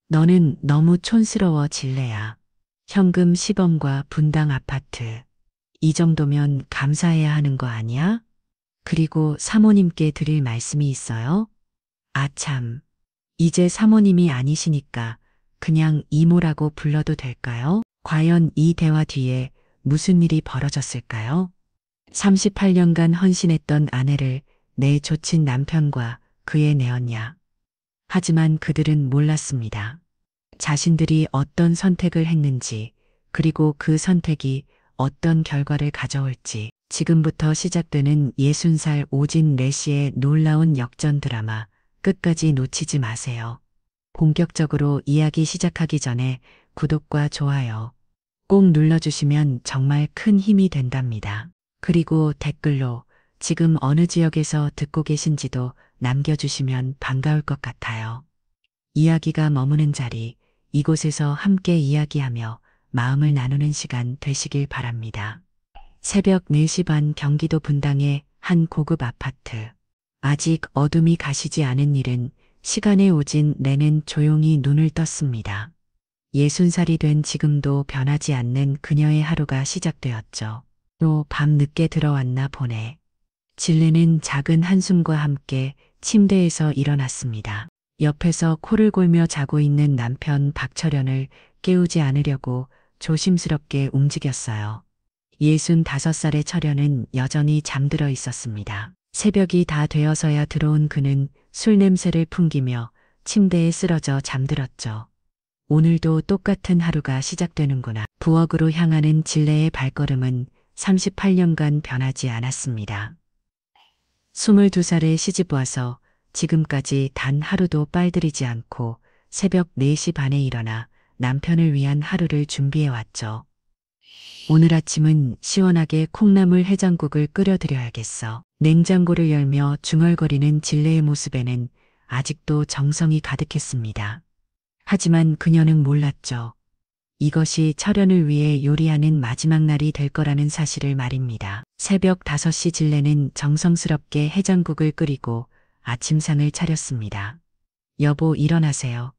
너는 너무 촌스러워 질레야. 현금 10원과 분당 아파트. 이 정도면 감사해야 하는 거 아니야? 그리고 사모님께 드릴 말씀이 있어요. 아 참. 이제 사모님이 아니시니까 그냥 이모라고 불러도 될까요? 과연 이 대화 뒤에 무슨 일이 벌어졌을까요? 38년간 헌신했던 아내를 내쫓은 남편과 그의 내언냐. 하지만 그들은 몰랐습니다. 자신들이 어떤 선택을 했는지, 그리고 그 선택이 어떤 결과를 가져올지. 지금부터 시작되는 60살 오진 레시의 놀라운 역전 드라마, 끝까지 놓치지 마세요. 본격적으로 이야기 시작하기 전에 구독과 좋아요 꼭 눌러주시면 정말 큰 힘이 된답니다. 그리고 댓글로 지금 어느 지역에서 듣고 계신지도 남겨주시면 반가울 것 같아요. 이야기가 머무는 자리, 이곳에서 함께 이야기하며 마음을 나누는 시간 되시길 바랍니다. 새벽 4시 반 경기도 분당의 한 고급 아파트. 아직 어둠이 가시지 않은 일은 시간에 오진 레는 조용히 눈을 떴습니다. 60살이 된 지금도 변하지 않는 그녀의 하루가 시작되었죠. 또 밤 늦게 들어왔나 보네. 질레는 작은 한숨과 함께 침대에서 일어났습니다. 옆에서 코를 골며 자고 있는 남편 박철현을 깨우지 않으려고 조심스럽게 움직였어요. 65살의 철현은 여전히 잠들어 있었습니다. 새벽이 다 되어서야 들어온 그는 술 냄새를 풍기며 침대에 쓰러져 잠들었죠. 오늘도 똑같은 하루가 시작되는구나. 부엌으로 향하는 질레의 발걸음은 38년간 변하지 않았습니다. 22살에 시집와서 지금까지 단 하루도 빨들이지 않고 새벽 4시 반에 일어나 남편을 위한 하루를 준비해왔죠. 오늘 아침은 시원하게 콩나물 해장국을 끓여드려야겠어. 냉장고를 열며 중얼거리는 질레의 모습에는 아직도 정성이 가득했습니다. 하지만 그녀는 몰랐죠. 이것이 철현을 위해 요리하는 마지막 날이 될 거라는 사실을 말입니다. 새벽 5시 질레는 정성스럽게 해장국을 끓이고 아침상을 차렸습니다. 여보 일어나세요.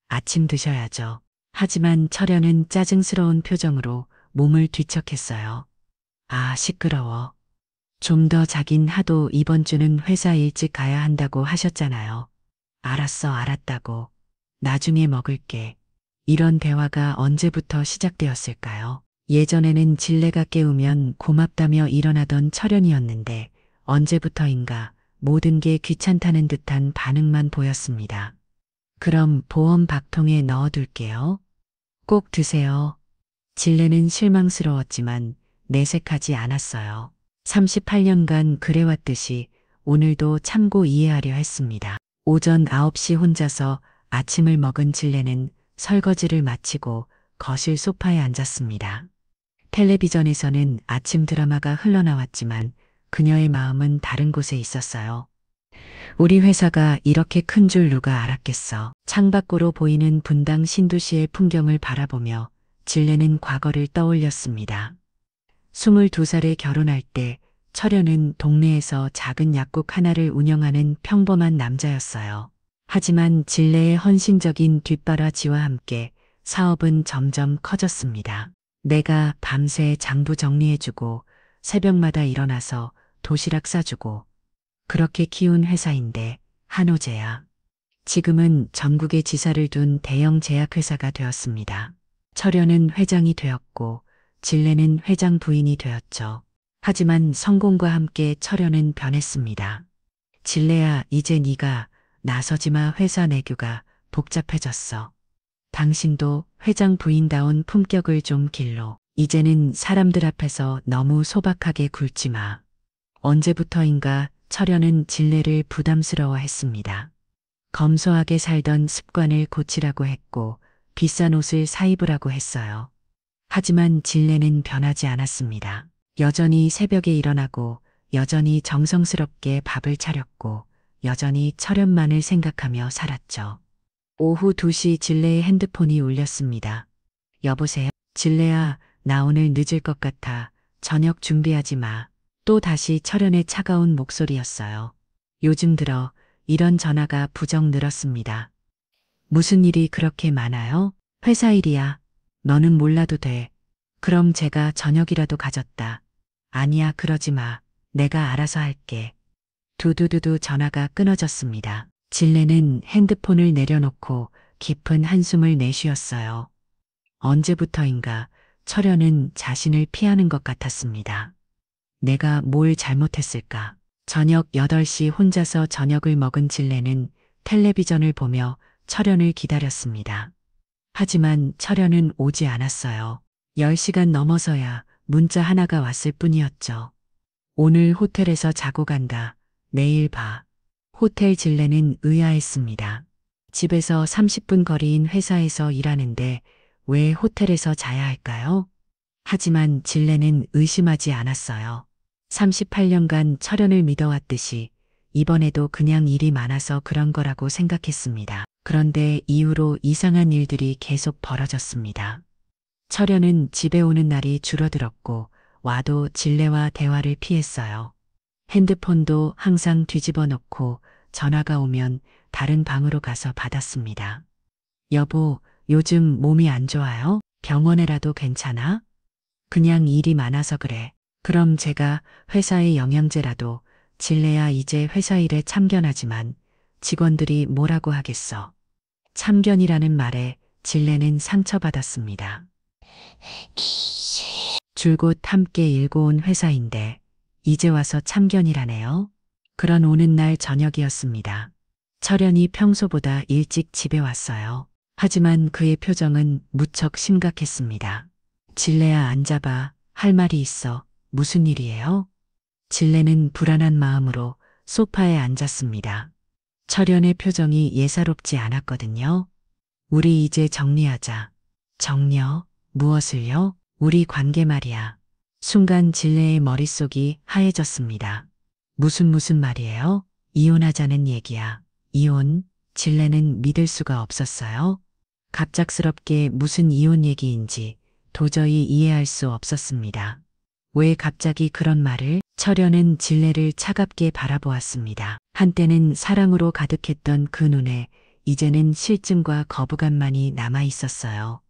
아침 드셔야죠. 하지만 철현은 짜증스러운 표정으로 몸을 뒤척했어요. 아 시끄러워. 좀 더 자긴 하도 이번 주는 회사 일찍 가야 한다고 하셨잖아요. 알았어 알았다고. 나중에 먹을게. 이런 대화가 언제부터 시작되었을까요? 예전에는 질레가 깨우면 고맙다며 일어나던 철현이었는데 언제부터인가 모든 게 귀찮다는 듯한 반응만 보였습니다. 그럼 보험 박통에 넣어둘게요. 꼭 드세요. 질레는 실망스러웠지만 내색하지 않았어요. 38년간 그래왔듯이 오늘도 참고 이해하려 했습니다. 오전 9시 혼자서 아침을 먹은 질레는 설거지를 마치고 거실 소파에 앉았습니다. 텔레비전에서는 아침 드라마가 흘러나왔지만 그녀의 마음은 다른 곳에 있었어요. 우리 회사가 이렇게 큰 줄 누가 알았겠어. 창밖으로 보이는 분당 신도시의 풍경을 바라보며 질레는 과거를 떠올렸습니다. 22살에 결혼할 때 철현은 동네에서 작은 약국 하나를 운영하는 평범한 남자였어요. 하지만 질레의 헌신적인 뒷바라지와 함께 사업은 점점 커졌습니다. 내가 밤새 장부 정리해주고 새벽마다 일어나서 도시락 싸주고 그렇게 키운 회사인데 한오제야. 지금은 전국에 지사를 둔 대형 제약회사가 되었습니다. 철현은 회장이 되었고 질레는 회장 부인이 되었죠. 하지만 성공과 함께 철현은 변했습니다. 질레야 이제 네가 나서지마. 회사 내규가 복잡해졌어. 당신도 회장 부인다운 품격을 좀 길러. 이제는 사람들 앞에서 너무 소박하게 굴지 마. 언제부터인가 철현은 질레를 부담스러워했습니다. 검소하게 살던 습관을 고치라고 했고 비싼 옷을 사입으라고 했어요. 하지만 질레는 변하지 않았습니다. 여전히 새벽에 일어나고 여전히 정성스럽게 밥을 차렸고 여전히 철현만을 생각하며 살았죠. 오후 2시 질레의 핸드폰이 울렸습니다. 여보세요? 질레야, 나 오늘 늦을 것 같아. 저녁 준비하지 마. 또 다시 철현의 차가운 목소리였어요. 요즘 들어 이런 전화가 부쩍 늘었습니다. 무슨 일이 그렇게 많아요? 회사 일이야. 너는 몰라도 돼. 그럼 제가 저녁이라도 가졌다. 아니야, 그러지 마. 내가 알아서 할게. 두두두두 전화가 끊어졌습니다. 진레는 핸드폰을 내려놓고 깊은 한숨을 내쉬었어요. 언제부터인가 철현은 자신을 피하는 것 같았습니다. 내가 뭘 잘못했을까? 저녁 8시 혼자서 저녁을 먹은 진레는 텔레비전을 보며 철현을 기다렸습니다. 하지만 철현은 오지 않았어요. 10시간 넘어서야 문자 하나가 왔을 뿐이었죠. 오늘 호텔에서 자고 간다. 내일 봐. 호텔 진레는 의아했습니다. 집에서 30분 거리인 회사에서 일하는데 왜 호텔에서 자야 할까요? 하지만 진레는 의심하지 않았어요. 38년간 철현을 믿어왔듯이 이번에도 그냥 일이 많아서 그런 거라고 생각했습니다. 그런데 이후로 이상한 일들이 계속 벌어졌습니다. 철현은 집에 오는 날이 줄어들었고 와도 진레와 대화를 피했어요. 핸드폰도 항상 뒤집어 놓고 전화가 오면 다른 방으로 가서 받았습니다. 여보, 요즘 몸이 안 좋아요? 병원에라도 괜찮아? 그냥 일이 많아서 그래. 그럼 제가 회사의 영양제라도. 진레야, 이제 회사 일에 참견하지만 직원들이 뭐라고 하겠어. 참견이라는 말에 진레는 상처받았습니다. 줄곧 함께 일고 온 회사인데 이제 와서 참견이라네요. 그런 오는 날 저녁이었습니다. 철현이 평소보다 일찍 집에 왔어요. 하지만 그의 표정은 무척 심각했습니다. 진레야, 앉아봐. 할 말이 있어. 무슨 일이에요? 진레는 불안한 마음으로 소파에 앉았습니다. 철현의 표정이 예사롭지 않았거든요. 우리 이제 정리하자. 정리요? 무엇을요? 우리 관계 말이야. 순간 진레의 머릿속이 하얘졌습니다. 무슨 말이에요? 이혼하자는 얘기야. 이혼? 진레는 믿을 수가 없었어요. 갑작스럽게 무슨 이혼 얘기인지 도저히 이해할 수 없었습니다. 왜 갑자기 그런 말을? 철현은 진레를 차갑게 바라보았습니다. 한때는 사랑으로 가득했던 그 눈에 이제는 실증과 거부감만이 남아 있었어요.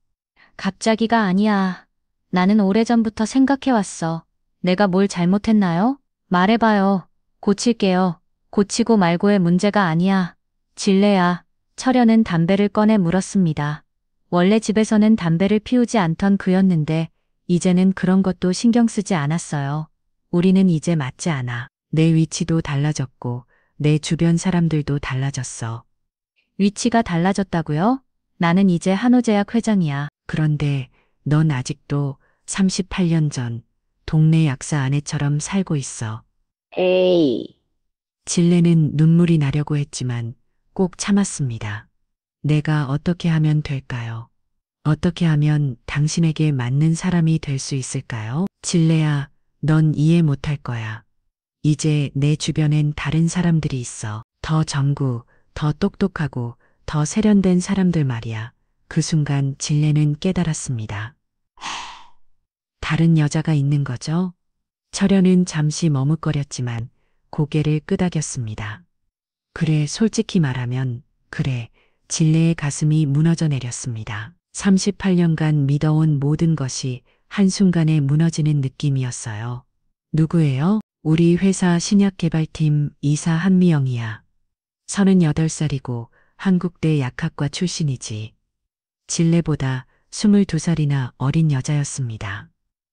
갑자기가 아니야. 나는 오래전부터 생각해왔어. 내가 뭘 잘못했나요? 말해봐요. 고칠게요. 고치고 말고의 문제가 아니야. 진레야. 철현은 담배를 꺼내 물었습니다. 원래 집에서는 담배를 피우지 않던 그였는데 이제는 그런 것도 신경 쓰지 않았어요. 우리는 이제 맞지 않아. 내 위치도 달라졌고 내 주변 사람들도 달라졌어. 위치가 달라졌다고요? 나는 이제 한우제약 회장이야. 그런데 넌 아직도 38년 전 동네 약사 아내처럼 살고 있어. 에이, 진레는 눈물이 나려고 했지만 꼭 참았습니다. 내가 어떻게 하면 될까요? 어떻게 하면 당신에게 맞는 사람이 될 수 있을까요? 진레야, 넌 이해 못할 거야. 이제 내 주변엔 다른 사람들이 있어. 더 정구, 더 똑똑하고 더 세련된 사람들 말이야. 그 순간 진레는 깨달았습니다. 다른 여자가 있는 거죠? 철현은 잠시 머뭇거렸지만 고개를 끄덕였습니다. 그래, 솔직히 말하면 그래. 진레의 가슴이 무너져 내렸습니다. 38년간 믿어온 모든 것이 한순간에 무너지는 느낌이었어요. 누구예요? 우리 회사 신약개발팀 이사 한미영이야. 38살이고 한국대 약학과 출신이지. 진레보다 22살이나 어린 여자였습니다.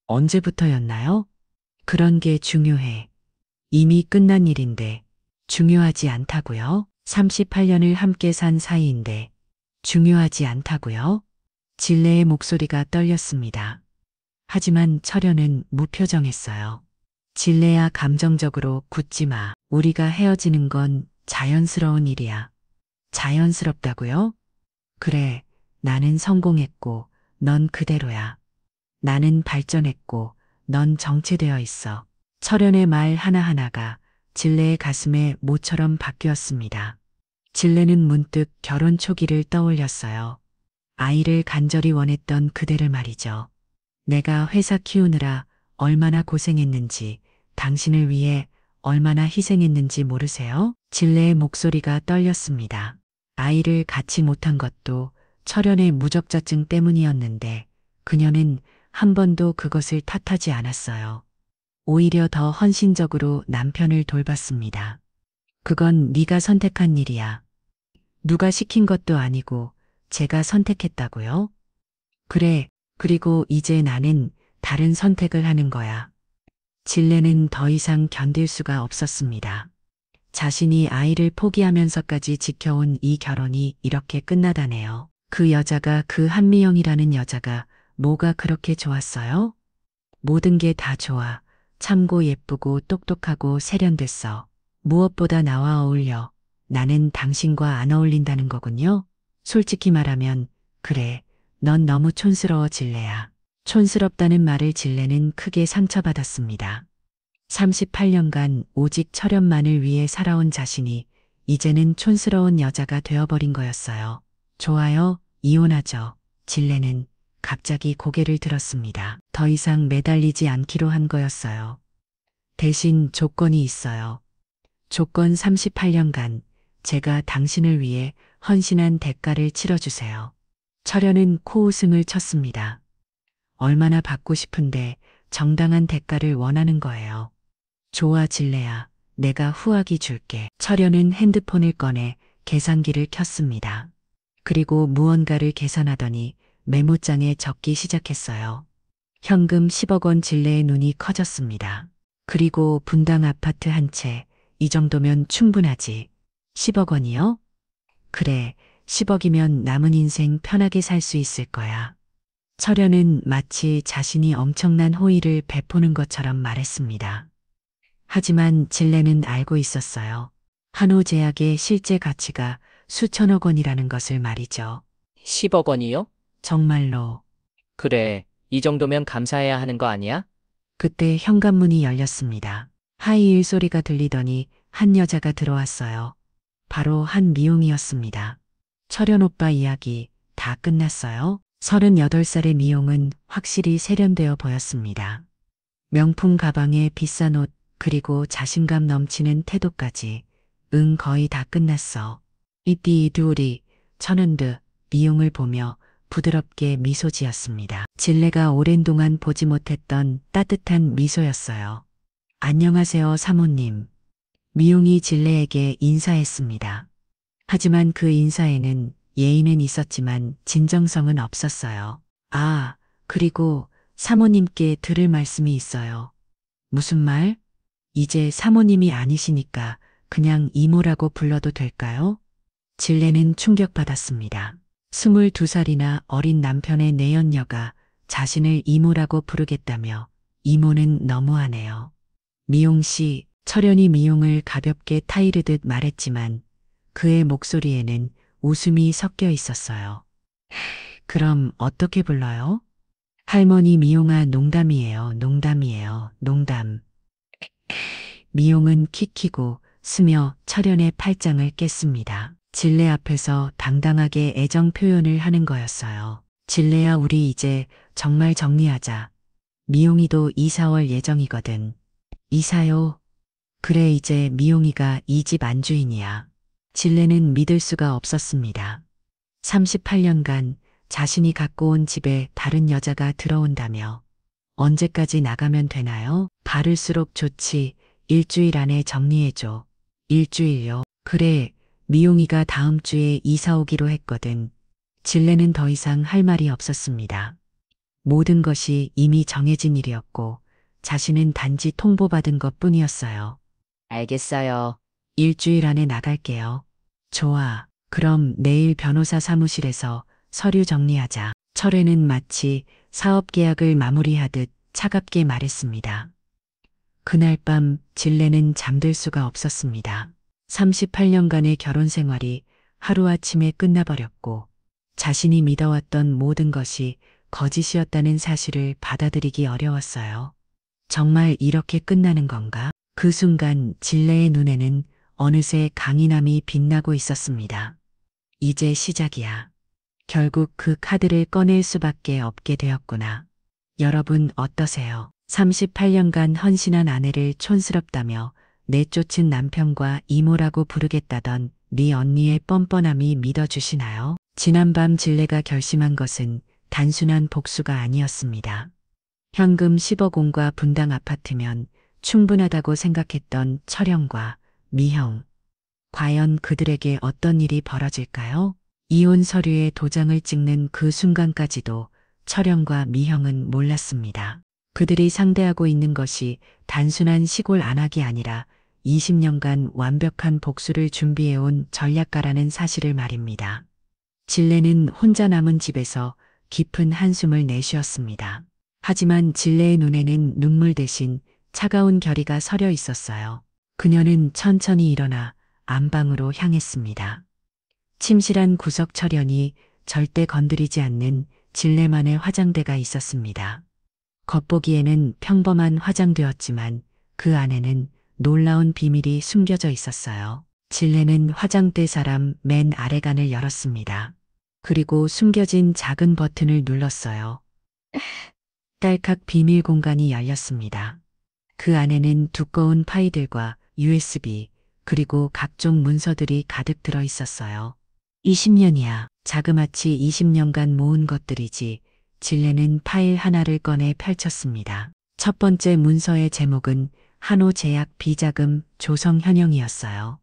언제부터였나요? 그런 게 중요해. 이미 끝난 일인데 중요하지 않다고요? 38년을 함께 산 사이인데 중요하지 않다고요? 진레의 목소리가 떨렸습니다. 하지만 철현은 무표정했어요. 진레야, 감정적으로 굳지 마. 우리가 헤어지는 건 자연스러운 일이야. 자연스럽다고요? 그래, 나는 성공했고 넌 그대로야. 나는 발전했고 넌 정체되어 있어. 철현의 말 하나하나가 진레의 가슴에 모처럼 박혔습니다. 진레는 문득 결혼 초기를 떠올렸어요. 아이를 간절히 원했던 그대를 말이죠. 내가 회사 키우느라 얼마나 고생했는지, 당신을 위해 얼마나 희생했는지 모르세요? 진레의 목소리가 떨렸습니다. 아이를 갖지 못한 것도 철연의 무적자증 때문이었는데 그녀는 한 번도 그것을 탓하지 않았어요. 오히려 더 헌신적으로 남편을 돌봤습니다. 그건 네가 선택한 일이야. 누가 시킨 것도 아니고 제가 선택했다고요? 그래, 그리고 이제 나는 다른 선택을 하는 거야. 진레는 더 이상 견딜 수가 없었습니다. 자신이 아이를 포기하면서까지 지켜온 이 결혼이 이렇게 끝나다네요. 그 여자가, 그 한미영이라는 여자가 뭐가 그렇게 좋았어요? 모든 게 다 좋아. 참고 예쁘고 똑똑하고 세련됐어. 무엇보다 나와 어울려. 나는 당신과 안 어울린다는 거군요. 솔직히 말하면, 그래, 넌 너무 촌스러워 진레야. 촌스럽다는 말을 진레는 크게 상처받았습니다. 38년간 오직 철연만을 위해 살아온 자신이 이제는 촌스러운 여자가 되어버린 거였어요. 좋아요, 이혼하죠. 진레는 갑자기 고개를 들었습니다. 더 이상 매달리지 않기로 한 거였어요. 대신 조건이 있어요. 조건 38년간 제가 당신을 위해 헌신한 대가를 치러주세요. 철연은 코웃음을 쳤습니다. 얼마나 받고 싶은데 정당한 대가를 원하는 거예요. 좋아 진레야, 내가 후하게 줄게. 철연은 핸드폰을 꺼내 계산기를 켰습니다. 그리고 무언가를 계산하더니 메모장에 적기 시작했어요. 현금 10억 원. 진레의 눈이 커졌습니다. 그리고 분당 아파트 한 채, 이 정도면 충분하지. 10억 원이요? 그래, 10억이면 남은 인생 편하게 살 수 있을 거야. 철연은 마치 자신이 엄청난 호의를 베푸는 것처럼 말했습니다. 하지만 진레는 알고 있었어요. 한호제약의 실제 가치가 수천억 원이라는 것을 말이죠. 10억 원이요? 정말로. 그래, 이 정도면 감사해야 하는 거 아니야? 그때 현관문이 열렸습니다. 하이힐 소리가 들리더니 한 여자가 들어왔어요. 바로 한미용이었습니다. 철연 오빠 이야기 다 끝났어요? 38살의 미용은 확실히 세련되어 보였습니다. 명품 가방에 비싼 옷, 그리고 자신감 넘치는 태도까지. 응, 거의 다 끝났어. 이띠 두리, 천은드, 미용을 보며 부드럽게 미소 지었습니다. 진레가 오랜 동안 보지 못했던 따뜻한 미소였어요. 안녕하세요, 사모님. 미용이 진레에게 인사했습니다. 하지만 그 인사에는 예의는 있었지만 진정성은 없었어요. 아, 그리고 사모님께 들을 말씀이 있어요. 무슨 말? 이제 사모님이 아니시니까 그냥 이모라고 불러도 될까요? 진레는 충격받았습니다. 22살이나 어린 남편의 내연녀가 자신을 이모라고 부르겠다며 이모는 너무하네요. 미용 씨, 철연이 미용을 가볍게 타이르듯 말했지만 그의 목소리에는 웃음이 섞여 있었어요. 그럼 어떻게 불러요? 할머니 미용아, 농담이에요, 농담이에요, 농담. 미용은 킥키고 스며 철연의 팔짱을 깼습니다. 진레 앞에서 당당하게 애정 표현을 하는 거였어요. 진레야, 우리 이제 정말 정리하자. 미용이도 이사 올 예정이거든. 이사요? 그래, 이제 미용이가 이 집 안주인이야. 진레는 믿을 수가 없었습니다. 38년간 자신이 갖고 온 집에 다른 여자가 들어온다며. 언제까지 나가면 되나요? 바를수록 좋지. 일주일 안에 정리해줘. 일주일요? 그래, 미용이가 다음 주에 이사 오기로 했거든. 진레는 더 이상 할 말이 없었습니다. 모든 것이 이미 정해진 일이었고 자신은 단지 통보받은 것 뿐이었어요. 알겠어요. 일주일 안에 나갈게요. 좋아. 그럼 내일 변호사 사무실에서 서류 정리하자. 철회는 마치 사업 계약을 마무리하듯 차갑게 말했습니다. 그날 밤 진레는 잠들 수가 없었습니다. 38년간의 결혼 생활이 하루아침에 끝나버렸고 자신이 믿어왔던 모든 것이 거짓이었다는 사실을 받아들이기 어려웠어요. 정말 이렇게 끝나는 건가? 그 순간 진레의 눈에는 어느새 강인함이 빛나고 있었습니다. 이제 시작이야. 결국 그 카드를 꺼낼 수밖에 없게 되었구나. 여러분 어떠세요? 38년간 헌신한 아내를 촌스럽다며 내쫓은 남편과 이모라고 부르겠다던 네 언니의 뻔뻔함이 믿어주시나요? 지난밤 진례가 결심한 것은 단순한 복수가 아니었습니다. 현금 10억 원과 분당 아파트면 충분하다고 생각했던 철영과 미형. 과연 그들에게 어떤 일이 벌어질까요? 이혼 서류에 도장을 찍는 그 순간까지도 철영과 미형은 몰랐습니다. 그들이 상대하고 있는 것이 단순한 시골 안악이 아니라 20년간 완벽한 복수를 준비해온 전략가라는 사실을 말입니다. 진례는 혼자 남은 집에서 깊은 한숨을 내쉬었습니다. 하지만 진례의 눈에는 눈물 대신 차가운 결의가 서려 있었어요. 그녀는 천천히 일어나 안방으로 향했습니다. 침실한 구석 철연이 절대 건드리지 않는 진례만의 화장대가 있었습니다. 겉보기에는 평범한 화장대였지만 그 안에는 놀라운 비밀이 숨겨져 있었어요. 진례는 화장대 사람 맨 아래간을 열었습니다. 그리고 숨겨진 작은 버튼을 눌렀어요. 딸깍 비밀 공간이 열렸습니다. 그 안에는 두꺼운 파일들과 USB 그리고 각종 문서들이 가득 들어 있었어요. 20년이야. 자그마치 20년간 모은 것들이지. 진례는 파일 하나를 꺼내 펼쳤습니다. 첫 번째 문서의 제목은 한호제약 비자금 조성 현황이었어요.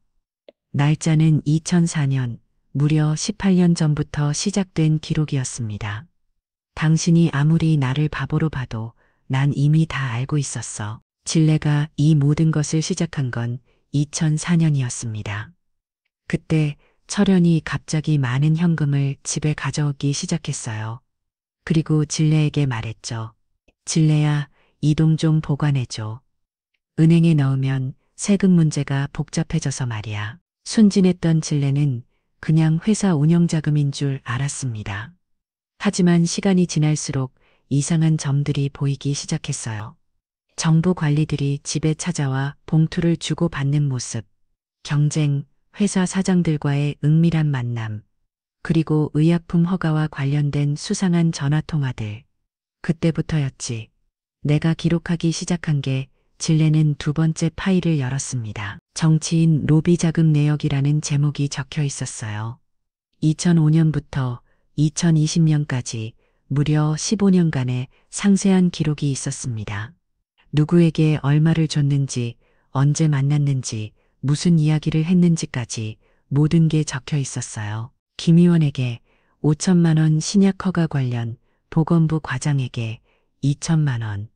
날짜는 2004년, 무려 18년 전부터 시작된 기록이었습니다. 당신이 아무리 나를 바보로 봐도 난 이미 다 알고 있었어. 진례가 이 모든 것을 시작한 건 2004년이었습니다. 그때 철연이 갑자기 많은 현금을 집에 가져오기 시작했어요. 그리고 진례에게 말했죠. 진례야, 이 돈 좀 보관해줘. 은행에 넣으면 세금 문제가 복잡해져서 말이야. 순진했던 진례는 그냥 회사 운영자금인 줄 알았습니다. 하지만 시간이 지날수록 이상한 점들이 보이기 시작했어요. 정부 관리들이 집에 찾아와 봉투를 주고받는 모습, 경쟁, 회사 사장들과의 은밀한 만남, 그리고 의약품 허가와 관련된 수상한 전화통화들. 그때부터였지. 내가 기록하기 시작한 게 진례는 두 번째 파일을 열었습니다. 정치인 로비 자금 내역이라는 제목이 적혀 있었어요. 2005년부터 2020년까지 무려 15년간의 상세한 기록이 있었습니다. 누구에게 얼마를 줬는지, 언제 만났는지, 무슨 이야기를 했는지까지 모든 게 적혀 있었어요. 김 의원에게 5천만 원 신약 허가 관련 보건부 과장에게 2천만 원,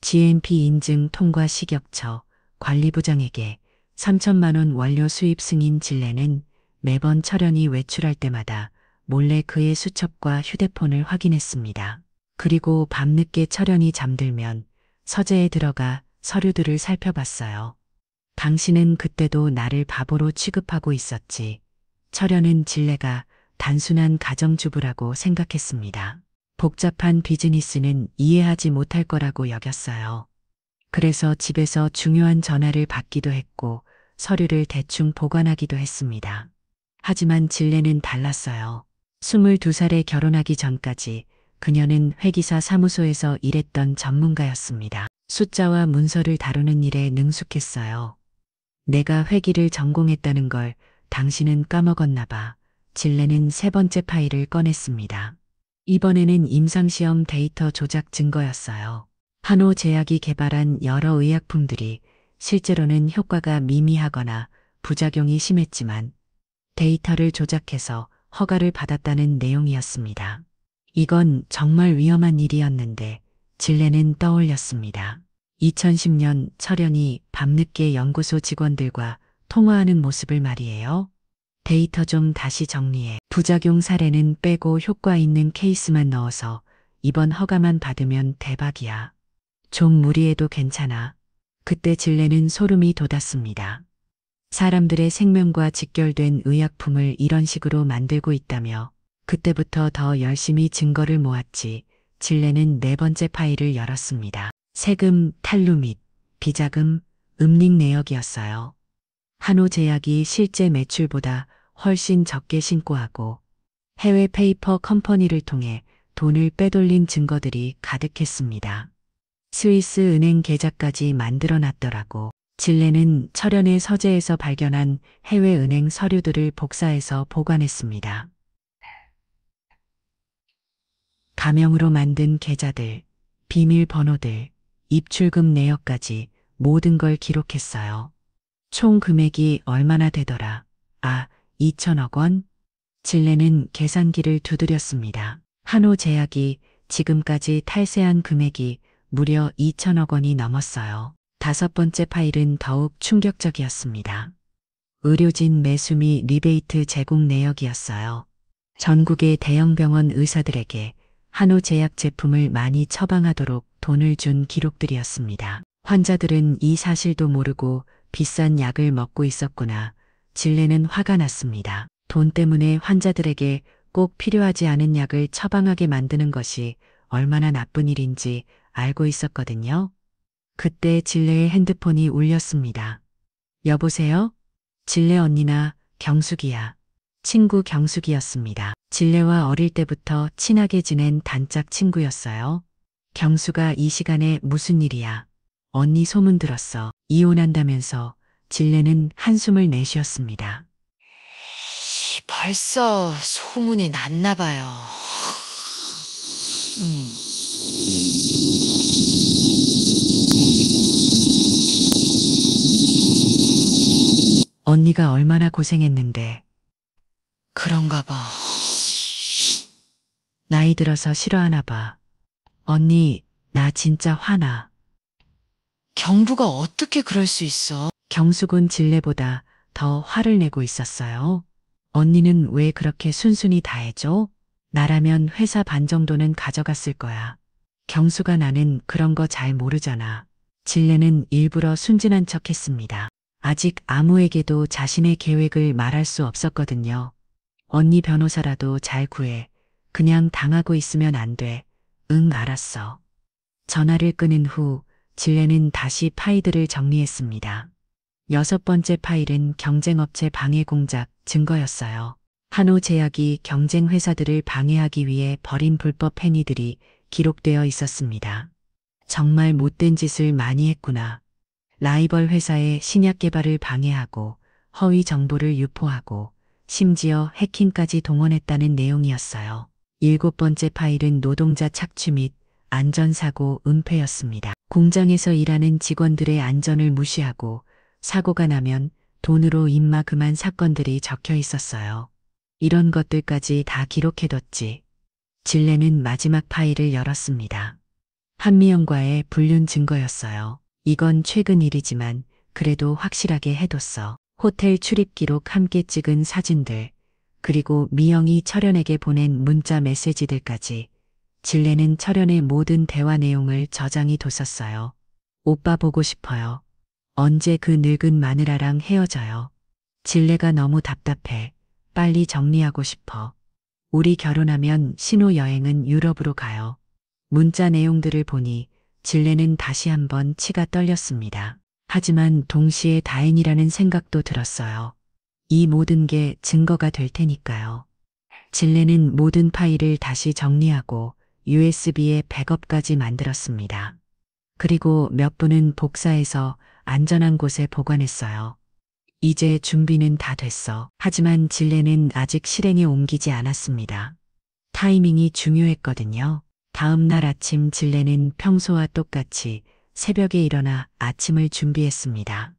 GMP 인증 통과 식약처 관리부장에게 3천만 원 원료 수입 승인. 진례는 매번 철연이 외출할 때마다 몰래 그의 수첩과 휴대폰을 확인했습니다. 그리고 밤늦게 철연이 잠들면 서재에 들어가 서류들을 살펴봤어요. 당신은 그때도 나를 바보로 취급하고 있었지. 철연은 진례가 단순한 가정주부라고 생각했습니다. 복잡한 비즈니스는 이해하지 못할 거라고 여겼어요. 그래서 집에서 중요한 전화를 받기도 했고 서류를 대충 보관하기도 했습니다. 하지만 진례는 달랐어요. 22살에 결혼하기 전까지 그녀는 회계사 사무소에서 일했던 전문가였습니다. 숫자와 문서를 다루는 일에 능숙했어요. 내가 회계를 전공했다는 걸 당신은 까먹었나 봐. 진례는 세 번째 파일을 꺼냈습니다. 이번에는 임상시험 데이터 조작 증거였어요. 한호제약이 개발한 여러 의약품들이 실제로는 효과가 미미하거나 부작용이 심했지만 데이터를 조작해서 허가를 받았다는 내용이었습니다. 이건 정말 위험한 일이었는데 진례는 떠올렸습니다. 2010년 철연이 밤늦게 연구소 직원들과 통화하는 모습을 말이에요. 데이터 좀 다시 정리해. 부작용 사례는 빼고 효과 있는 케이스만 넣어서 이번 허가만 받으면 대박이야. 좀 무리해도 괜찮아. 그때 진례는 소름이 돋았습니다. 사람들의 생명과 직결된 의약품을 이런 식으로 만들고 있다며 그때부터 더 열심히 증거를 모았지. 진례는 네 번째 파일을 열었습니다. 세금, 탈루 및 비자금, 음닉 내역이었어요. 한호제약이 실제 매출보다 훨씬 적게 신고하고 해외 페이퍼 컴퍼니를 통해 돈을 빼돌린 증거들이 가득했습니다. 스위스 은행 계좌까지 만들어 놨더라고. 진례는 철연의 서재에서 발견한 해외은행 서류들을 복사해서 보관했습니다. 가명으로 만든 계좌들, 비밀번호들, 입출금 내역까지 모든 걸 기록했어요. 총 금액이 얼마나 되더라? 2천억 원? 진례는 계산기를 두드렸습니다. 한호제약이 지금까지 탈세한 금액이 무려 2천억 원이 넘었어요. 다섯 번째 파일은 더욱 충격적이었습니다. 의료진 매수 및 리베이트 제공 내역이었어요. 전국의 대형 병원 의사들에게 한호제약 제품을 많이 처방하도록 돈을 준 기록들이었습니다. 환자들은 이 사실도 모르고 비싼 약을 먹고 있었구나. 진례는 화가 났습니다. 돈 때문에 환자들에게 꼭 필요하지 않은 약을 처방하게 만드는 것이 얼마나 나쁜 일인지 알고 있었거든요. 그때 진례의 핸드폰이 울렸습니다. 여보세요? 진례 언니나 경숙이야. 친구 경숙이었습니다. 진례와 어릴 때부터 친하게 지낸 단짝 친구였어요. 경수가 이 시간에 무슨 일이야? 언니 소문 들었어. 이혼한다면서. 진례는 한숨을 내쉬었습니다. 벌써 소문이 났나 봐요. 언니가 얼마나 고생했는데. 그런가 봐. 나이 들어서 싫어하나 봐. 언니, 나 진짜 화나. 경부가 어떻게 그럴 수 있어? 경숙은 진례보다 더 화를 내고 있었어요. 언니는 왜 그렇게 순순히 다 해줘? 나라면 회사 반 정도는 가져갔을 거야. 경수가 나는 그런 거 잘 모르잖아. 진례는 일부러 순진한 척 했습니다. 아직 아무에게도 자신의 계획을 말할 수 없었거든요. 언니 변호사라도 잘 구해. 그냥 당하고 있으면 안 돼. 응, 알았어. 전화를 끊은 후 진례는 다시 파일들을 정리했습니다. 여섯 번째 파일은 경쟁업체 방해 공작 증거였어요. 한호제약이 경쟁 회사들을 방해하기 위해 벌인 불법 행위들이 기록되어 있었습니다. 정말 못된 짓을 많이 했구나. 라이벌 회사의 신약 개발을 방해하고 허위 정보를 유포하고 심지어 해킹까지 동원했다는 내용이었어요. 일곱 번째 파일은 노동자 착취 및 안전사고 은폐였습니다. 공장에서 일하는 직원들의 안전을 무시하고 사고가 나면 돈으로 입막음한 사건들이 적혀 있었어요. 이런 것들까지 다 기록해뒀지. 진례는 마지막 파일을 열었습니다. 한미영과의 불륜 증거였어요. 이건 최근 일이지만 그래도 확실하게 해뒀어. 호텔 출입 기록 함께 찍은 사진들, 그리고 미영이 철연에게 보낸 문자 메시지들까지. 진례는 철연의 모든 대화 내용을 저장해 뒀었어요. 오빠 보고 싶어요. 언제 그 늙은 마누라랑 헤어져요. 진례가 너무 답답해. 빨리 정리하고 싶어. 우리 결혼하면 신혼여행은 유럽으로 가요. 문자 내용들을 보니 진례는 다시 한번 치가 떨렸습니다. 하지만 동시에 다행이라는 생각도 들었어요. 이 모든 게 증거가 될 테니까요. 진례는 모든 파일을 다시 정리하고 USB에 백업까지 만들었습니다. 그리고 몇 분은 복사해서 안전한 곳에 보관했어요. 이제 준비는 다 됐어. 하지만 진례는 아직 실행에 옮기지 않았습니다. 타이밍이 중요했거든요. 다음 날 아침 진례는 평소와 똑같이 새벽에 일어나 아침을 준비했습니다.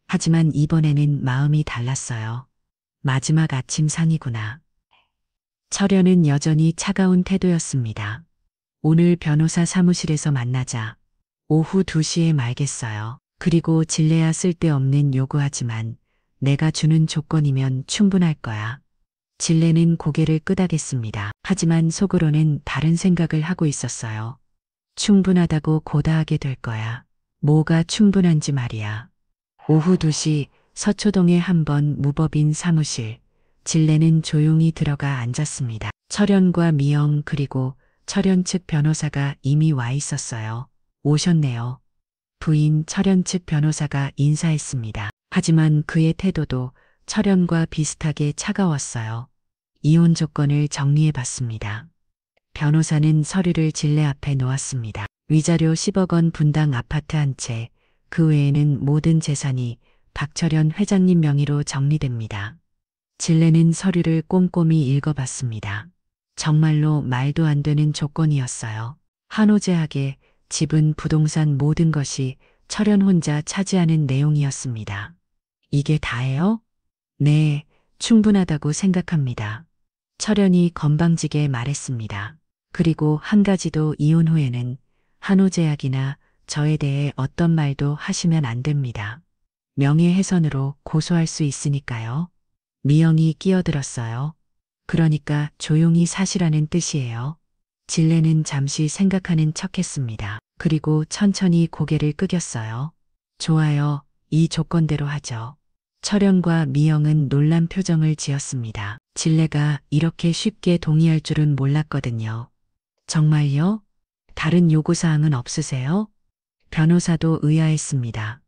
하지만 이번에는 마음이 달랐어요. 마지막 아침 상이구나. 철연은 여전히 차가운 태도였습니다. 오늘 변호사 사무실에서 만나자. 오후 2시에 말겠어요. 그리고 진례야 쓸데없는 요구하지만 내가 주는 조건이면 충분할 거야. 진례는 고개를 끄덕였습니다. 하지만 속으로는 다른 생각을 하고 있었어요. 충분하다고 고다하게 될 거야. 뭐가 충분한지 말이야. 오후 2시 서초동의 한 번 무법인 사무실. 진례는 조용히 들어가 앉았습니다. 철연과 미영 그리고 철연 측 변호사가 이미 와 있었어요. 오셨네요. 부인 철연 측 변호사가 인사했습니다. 하지만 그의 태도도 철연과 비슷하게 차가웠어요. 이혼 조건을 정리해 봤습니다. 변호사는 서류를 진례 앞에 놓았습니다. 위자료 10억 원 분당 아파트 한 채, 그 외에는 모든 재산이 박철현 회장님 명의로 정리됩니다. 진례는 서류를 꼼꼼히 읽어봤습니다. 정말로 말도 안 되는 조건이었어요. 한호제약의 집은 부동산 모든 것이 철현 혼자 차지하는 내용이었습니다. 이게 다예요? 네, 충분하다고 생각합니다. 철현이 건방지게 말했습니다. 그리고 한 가지 더 이혼 후에는 한호제약이나 저에 대해 어떤 말도 하시면 안 됩니다. 명예훼손으로 고소할 수 있으니까요. 미영이 끼어들었어요. 그러니까 조용히 사시라는 뜻이에요. 진례는 잠시 생각하는 척했습니다. 그리고 천천히 고개를 끄겼어요. 좋아요. 이 조건대로 하죠. 철현과 미영은 놀란 표정을 지었습니다. 진례가 이렇게 쉽게 동의할 줄은 몰랐거든요. 정말요? 다른 요구사항은 없으세요? 변호사도 의아했습니다.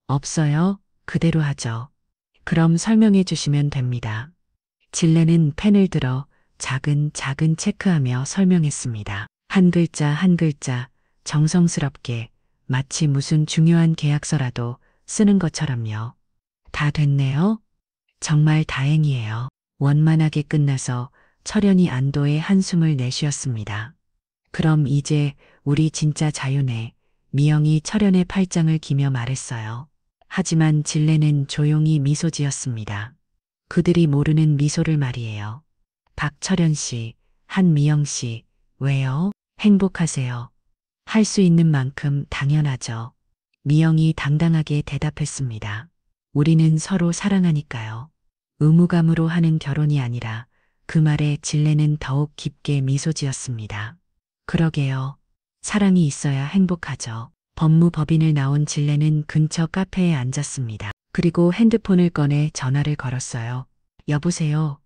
없어요. 그대로 하죠. 그럼 설명해 주시면 됩니다. 진례는 펜을 들어 작은 체크하며 설명했습니다. 한 글자 한 글자 정성스럽게 마치 무슨 중요한 계약서라도 쓰는 것처럼요. 다 됐네요. 정말 다행이에요. 원만하게 끝나서 철현이 안도의 한숨을 내쉬었습니다. 그럼 이제 우리 진짜 자유네. 미영이 철현의 팔짱을 기며 말했어요. 하지만 진례는 조용히 미소 지었습니다. 그들이 모르는 미소를 말이에요. 박철현 씨, 한미영 씨, 왜요? 행복하세요. 할 수 있는 만큼 당연하죠. 미영이 당당하게 대답했습니다. 우리는 서로 사랑하니까요. 의무감으로 하는 결혼이 아니라 그 말에 진례는 더욱 깊게 미소 지었습니다. 그러게요. 사랑이 있어야 행복하죠. 법무법인을 나온 진례는 근처 카페에 앉았습니다. 그리고 핸드폰을 꺼내 전화를 걸었어요. 여보세요.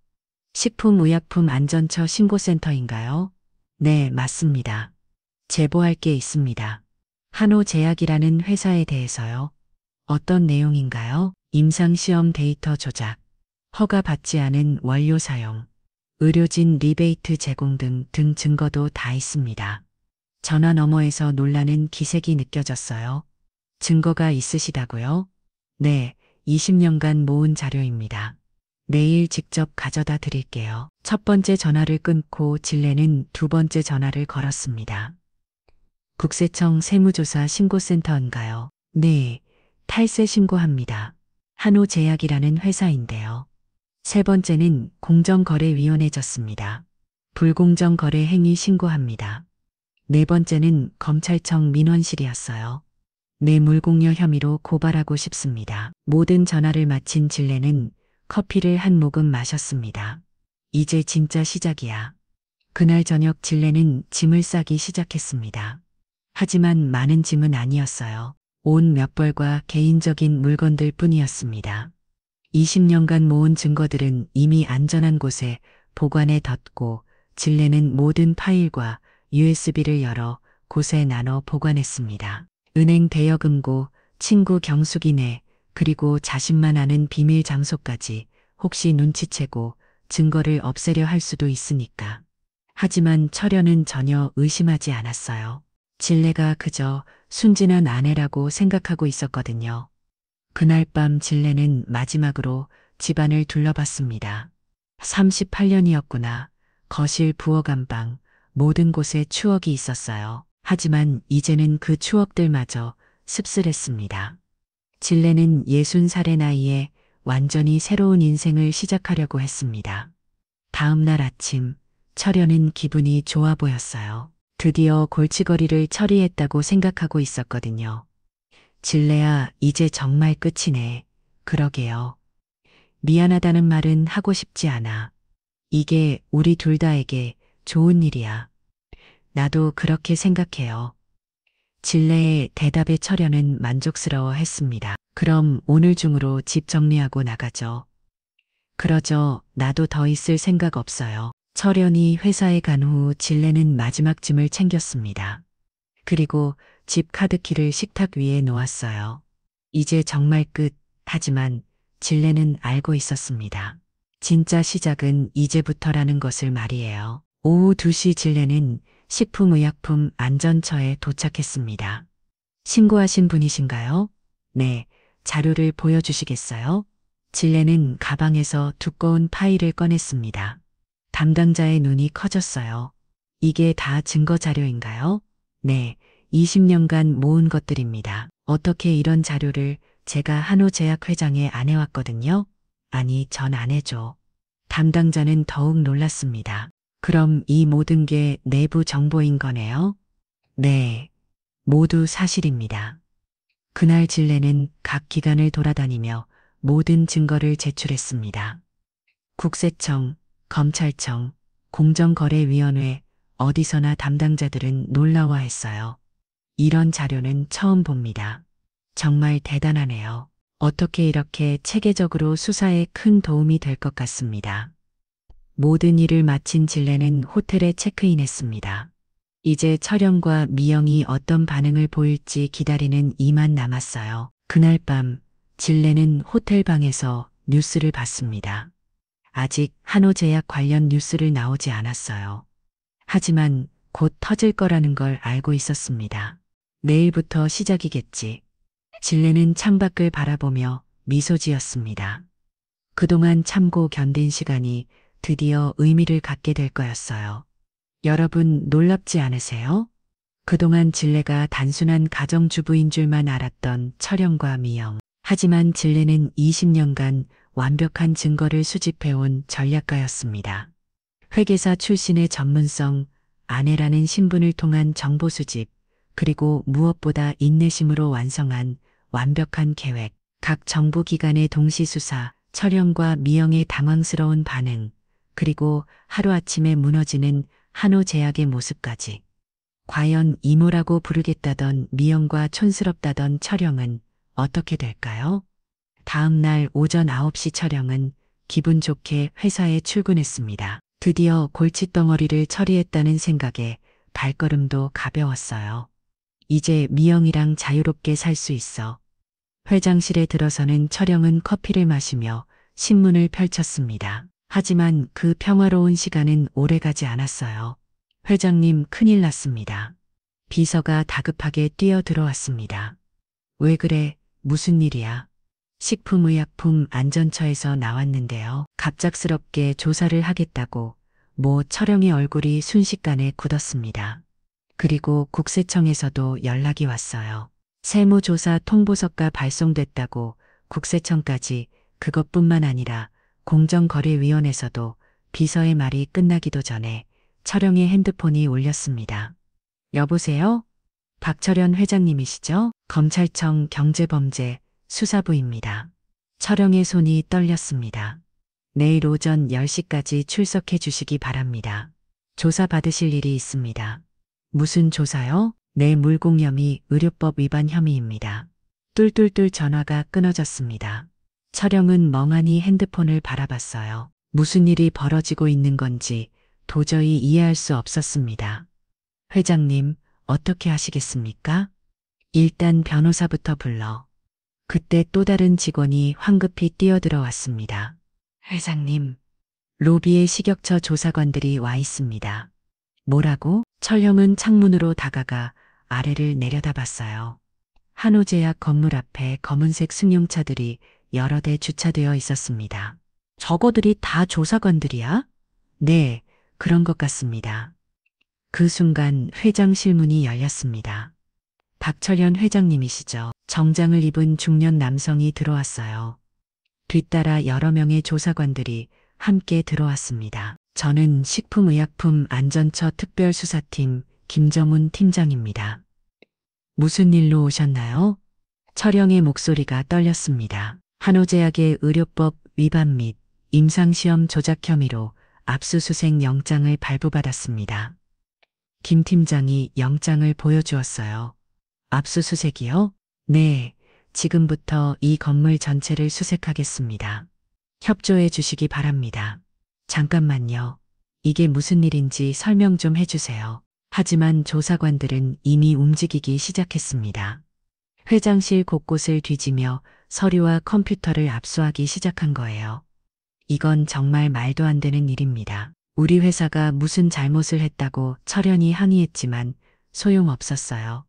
식품의약품안전처 신고센터인가요? 네, 맞습니다. 제보할 게 있습니다. 한호제약이라는 회사에 대해서요. 어떤 내용인가요? 임상시험 데이터 조작, 허가받지 않은 원료 사용, 의료진 리베이트 제공 등 증거도 다 있습니다. 전화 너머에서 놀라는 기색이 느껴졌어요. 증거가 있으시다고요? 네, 20년간 모은 자료입니다. 내일 직접 가져다 드릴게요. 첫 번째 전화를 끊고 진례는 두 번째 전화를 걸었습니다. 국세청 세무조사 신고센터인가요? 네, 탈세 신고합니다. 한호제약이라는 회사인데요. 세 번째는 공정거래위원회 졌습니다. 불공정 거래 행위 신고합니다. 네 번째는 검찰청 민원실이었어요. 뇌물공여 혐의로 고발하고 싶습니다. 모든 전화를 마친 진례는 커피를 한 모금 마셨습니다. 이제 진짜 시작이야. 그날 저녁 진례는 짐을 싸기 시작했습니다. 하지만 많은 짐은 아니었어요. 옷 몇 벌과 개인적인 물건들 뿐이었습니다. 20년간 모은 증거들은 이미 안전한 곳에 보관해 뒀고 진례는 모든 파일과 USB를 열어 곳에 나눠 보관했습니다. 은행 대여금고, 친구 경숙이네, 그리고 자신만 아는 비밀 장소까지 혹시 눈치채고 증거를 없애려 할 수도 있으니까. 하지만 철현은 전혀 의심하지 않았어요. 진례가 그저 순진한 아내라고 생각하고 있었거든요. 그날 밤 진례는 마지막으로 집안을 둘러봤습니다. 38년이었구나. 거실, 부엌, 안방, 모든 곳에 추억이 있었어요. 하지만 이제는 그 추억들마저 씁쓸했습니다. 진례는 60살의 나이에 완전히 새로운 인생을 시작하려고 했습니다. 다음 날 아침, 철현은 기분이 좋아 보였어요. 드디어 골칫거리를 처리했다고 생각하고 있었거든요. 진례야, 이제 정말 끝이네. 그러게요. 미안하다는 말은 하고 싶지 않아. 이게 우리 둘 다에게 좋은 일이야. 나도 그렇게 생각해요. 진례의 대답에 철현은 만족스러워 했습니다. 그럼 오늘 중으로 집 정리하고 나가죠. 그러죠. 나도 더 있을 생각 없어요. 철현이 회사에 간 후 진례는 마지막 짐을 챙겼습니다. 그리고 집 카드키를 식탁 위에 놓았어요. 이제 정말 끝. 하지만 진례는 알고 있었습니다. 진짜 시작은 이제부터라는 것을 말이에요. 오후 2시 진례는 식품의약품 안전처에 도착했습니다. 신고하신 분이신가요? 네, 자료를 보여주시겠어요? 진례는 가방에서 두꺼운 파일을 꺼냈습니다. 담당자의 눈이 커졌어요. 이게 다 증거 자료인가요? 네, 20년간 모은 것들입니다. 어떻게 이런 자료를 제가 한호제약 회장에 안 해왔거든요? 아니, 전 안 해줘. 담당자는 더욱 놀랐습니다. 그럼 이 모든 게 내부 정보인 거네요? 네, 모두 사실입니다. 그날 진례는 각 기관을 돌아다니며 모든 증거를 제출했습니다. 국세청, 검찰청, 공정거래위원회, 어디서나 담당자들은 놀라워했어요. 이런 자료는 처음 봅니다. 정말 대단하네요. 어떻게 이렇게 체계적으로 수사에 큰 도움이 될 것 같습니다. 모든 일을 마친 진례는 호텔에 체크인했습니다. 이제 철영과 미영이 어떤 반응을 보일지 기다리는 이만 남았어요. 그날 밤 진례는 호텔 방에서 뉴스를 봤습니다. 아직 한호제약 관련 뉴스를 나오지 않았어요. 하지만 곧 터질 거라는 걸 알고 있었습니다. 내일부터 시작이겠지. 진례는 창밖을 바라보며 미소 지었습니다. 그동안 참고 견딘 시간이 드디어 의미를 갖게 될 거였어요. 여러분 놀랍지 않으세요? 그동안 진례가 단순한 가정주부인 줄만 알았던 철영과 미영. 하지만 진례는 20년간 완벽한 증거를 수집해온 전략가였습니다. 회계사 출신의 전문성, 아내라는 신분을 통한 정보 수집, 그리고 무엇보다 인내심으로 완성한 완벽한 계획, 각 정보기관의 동시수사, 철영과 미영의 당황스러운 반응, 그리고 하루아침에 무너지는 한호제약의 모습까지. 과연 이모라고 부르겠다던 미영과 촌스럽다던 철영은 어떻게 될까요? 다음 날 오전 9시 철영은 기분 좋게 회사에 출근했습니다. 드디어 골칫덩어리를 처리했다는 생각에 발걸음도 가벼웠어요. 이제 미영이랑 자유롭게 살 수 있어. 회장실에 들어서는 철영은 커피를 마시며 신문을 펼쳤습니다. 하지만 그 평화로운 시간은 오래가지 않았어요. 회장님, 큰일 났습니다. 비서가 다급하게 뛰어 들어왔습니다. 왜 그래? 무슨 일이야? 식품의약품안전처에서 나왔는데요. 갑작스럽게 조사를 하겠다고 철영의 얼굴이 순식간에 굳었습니다. 그리고 국세청에서도 연락이 왔어요. 세무조사 통보서가 발송됐다고 국세청까지. 그것뿐만 아니라 공정거래위원회에서도. 비서의 말이 끝나기도 전에 철영의 핸드폰이 울렸습니다. 여보세요? 박철현 회장님이시죠? 검찰청 경제범죄 수사부입니다. 철영의 손이 떨렸습니다. 내일 오전 10시까지 출석해 주시기 바랍니다. 조사 받으실 일이 있습니다. 무슨 조사요? 내 물공염이 의료법 위반 혐의입니다. 뚫뚫뚫 전화가 끊어졌습니다. 철영은 멍하니 핸드폰을 바라봤어요. 무슨 일이 벌어지고 있는 건지 도저히 이해할 수 없었습니다. 회장님, 어떻게 하시겠습니까? 일단 변호사부터 불러. 그때 또 다른 직원이 황급히 뛰어들어왔습니다. 회장님, 로비에 식약처 조사관들이 와 있습니다. 뭐라고? 철형은 창문으로 다가가 아래를 내려다봤어요. 한호제약 건물 앞에 검은색 승용차들이 여러 대 주차되어 있었습니다. 저거들이 다 조사관들이야? 네, 그런 것 같습니다. 그 순간 회장실 문이 열렸습니다. 박철현 회장님이시죠? 정장을 입은 중년 남성이 들어왔어요. 뒤따라 여러 명의 조사관들이 함께 들어왔습니다. 저는 식품의약품안전처 특별수사팀 김정훈 팀장입니다. 무슨 일로 오셨나요? 철영의 목소리가 떨렸습니다. 한호제약의 의료법 위반 및 임상시험 조작 혐의로 압수수색 영장을 발부받았습니다. 김 팀장이 영장을 보여주었어요. 압수수색이요? 네, 지금부터 이 건물 전체를 수색하겠습니다. 협조해 주시기 바랍니다. 잠깐만요. 이게 무슨 일인지 설명 좀 해주세요. 하지만 조사관들은 이미 움직이기 시작했습니다. 회장실 곳곳을 뒤지며 서류와 컴퓨터를 압수하기 시작한 거예요. 이건 정말 말도 안 되는 일입니다. 우리 회사가 무슨 잘못을 했다고 철현이 항의했지만 소용없었어요.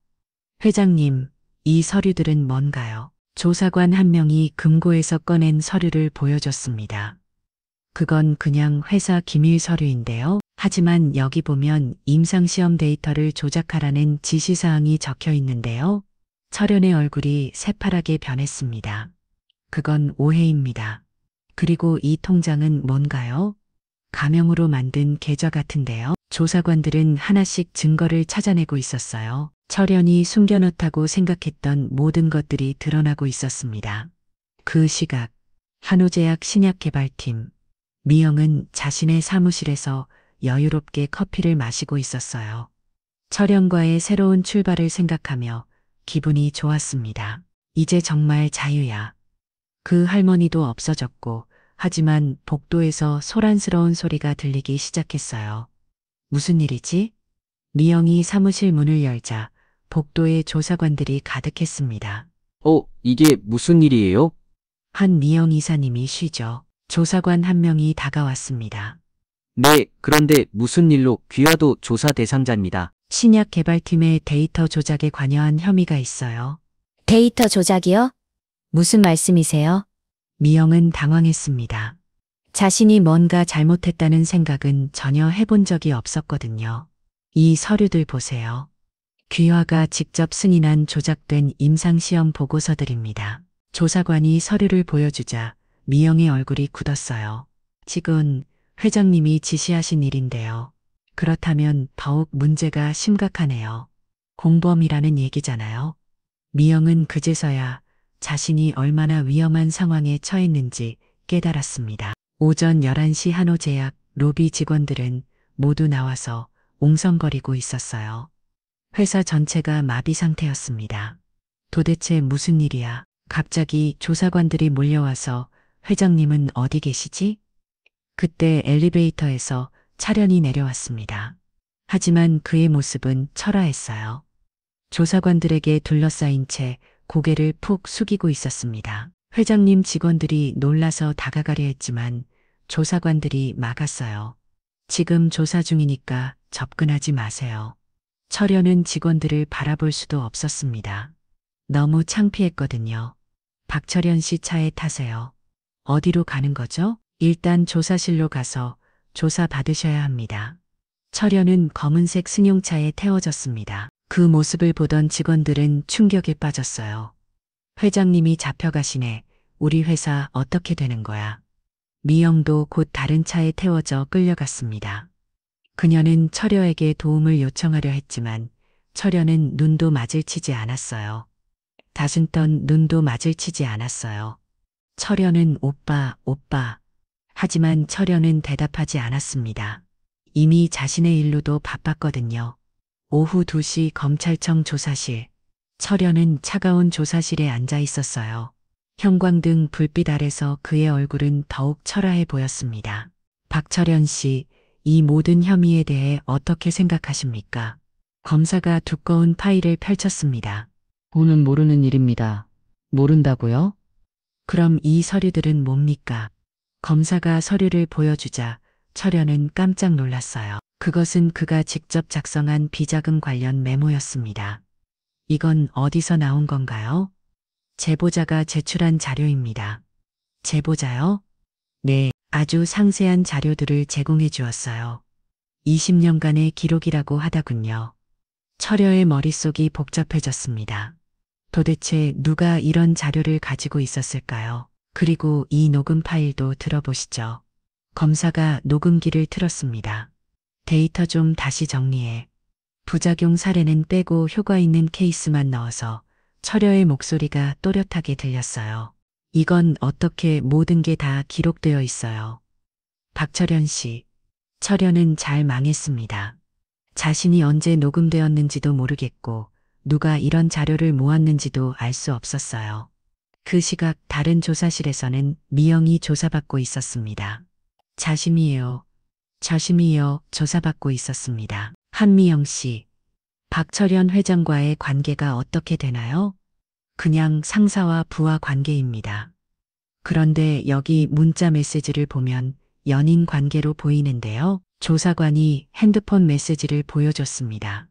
회장님, 이 서류들은 뭔가요? 조사관 한 명이 금고에서 꺼낸 서류를 보여줬습니다. 그건 그냥 회사 기밀 서류인데요. 하지만 여기 보면 임상시험 데이터를 조작하라는 지시사항이 적혀 있는데요. 철현의 얼굴이 새파랗게 변했습니다. 그건 오해입니다. 그리고 이 통장은 뭔가요? 가명으로 만든 계좌 같은데요. 조사관들은 하나씩 증거를 찾아내고 있었어요. 철현이 숨겨놓다고 생각했던 모든 것들이 드러나고 있었습니다. 그 시각, 한우제약 신약개발팀, 미영은 자신의 사무실에서 여유롭게 커피를 마시고 있었어요. 철현과의 새로운 출발을 생각하며 기분이 좋았습니다. 이제 정말 자유야. 그 할머니도 없어졌고, 하지만 복도에서 소란스러운 소리가 들리기 시작했어요. 무슨 일이지? 미영이 사무실 문을 열자 복도에 조사관들이 가득했습니다. 이게 무슨 일이에요? 한 미영 이사님이 쉬죠. 조사관 한 명이 다가왔습니다. 네, 그런데 무슨 일로 귀하도 조사 대상자입니다. 신약 개발팀의 데이터 조작에 관여한 혐의가 있어요. 데이터 조작이요? 무슨 말씀이세요? 미영은 당황했습니다. 자신이 뭔가 잘못했다는 생각은 전혀 해본 적이 없었거든요. 이 서류들 보세요. 귀화가 직접 승인한 조작된 임상시험 보고서들입니다. 조사관이 서류를 보여주자 미영의 얼굴이 굳었어요. 지금 회장님이 지시하신 일인데요. 그렇다면 더욱 문제가 심각하네요. 공범이라는 얘기잖아요. 미영은 그제서야 자신이 얼마나 위험한 상황에 처했는지 깨달았습니다. 오전 11시 한우제약 로비 직원들은 모두 나와서 옹성거리고 있었어요. 회사 전체가 마비 상태였습니다. 도대체 무슨 일이야? 갑자기 조사관들이 몰려와서 회장님은 어디 계시지? 그때 엘리베이터에서 차련이 내려왔습니다. 하지만 그의 모습은 철화했어요. 조사관들에게 둘러싸인 채 고개를 푹 숙이고 있었습니다. 회장님 직원들이 놀라서 다가가려 했지만 조사관들이 막았어요. 지금 조사 중이니까 접근하지 마세요. 철현은 직원들을 바라볼 수도 없었습니다. 너무 창피했거든요. 박철현 씨 차에 타세요. 어디로 가는 거죠? 일단 조사실로 가서 조사 받으셔야 합니다. 철현은 검은색 승용차에 태워졌습니다. 그 모습을 보던 직원들은 충격에 빠졌어요. 회장님이 잡혀가시네. 우리 회사 어떻게 되는 거야? 미영도 곧 다른 차에 태워져 끌려갔습니다. 그녀는 철여에게 도움을 요청하려 했지만 철여는 눈도 마주치지 않았어요. 다순턴 눈도 마주치지 않았어요. 철여는 오빠, 오빠. 하지만 철여는 대답하지 않았습니다. 이미 자신의 일로도 바빴거든요. 오후 2시 검찰청 조사실. 철여는 차가운 조사실에 앉아 있었어요. 형광등 불빛 아래서 그의 얼굴은 더욱 철화해 보였습니다. 박철현 씨, 이 모든 혐의에 대해 어떻게 생각하십니까? 검사가 두꺼운 파일을 펼쳤습니다. 저는 모르는 일입니다. 모른다고요? 그럼 이 서류들은 뭡니까? 검사가 서류를 보여주자 철현은 깜짝 놀랐어요. 그것은 그가 직접 작성한 비자금 관련 메모였습니다. 이건 어디서 나온 건가요? 제보자가 제출한 자료입니다. 제보자요? 네, 아주 상세한 자료들을 제공해 주었어요. 20년간의 기록이라고 하다군요. 철여의 머릿속이 복잡해졌습니다. 도대체 누가 이런 자료를 가지고 있었을까요? 그리고 이 녹음 파일도 들어보시죠. 검사가 녹음기를 틀었습니다. 데이터 좀 다시 정리해. 부작용 사례는 빼고 효과 있는 케이스만 넣어서 철여의 목소리가 또렷하게 들렸어요. 이건 어떻게 모든 게 다 기록되어 있어요. 박철현 씨, 철여는 잘 망했습니다. 자신이 언제 녹음되었는지도 모르겠고 누가 이런 자료를 모았는지도 알 수 없었어요. 그 시각 다른 조사실에서는 미영이 조사받고 있었습니다. 자심이에요. 조사받고 있었습니다. 한미영 씨, 박철현 회장과의 관계가 어떻게 되나요? 그냥 상사와 부하 관계입니다. 그런데 여기 문자 메시지를 보면 연인 관계로 보이는데요. 조사관이 핸드폰 메시지를 보여줬습니다.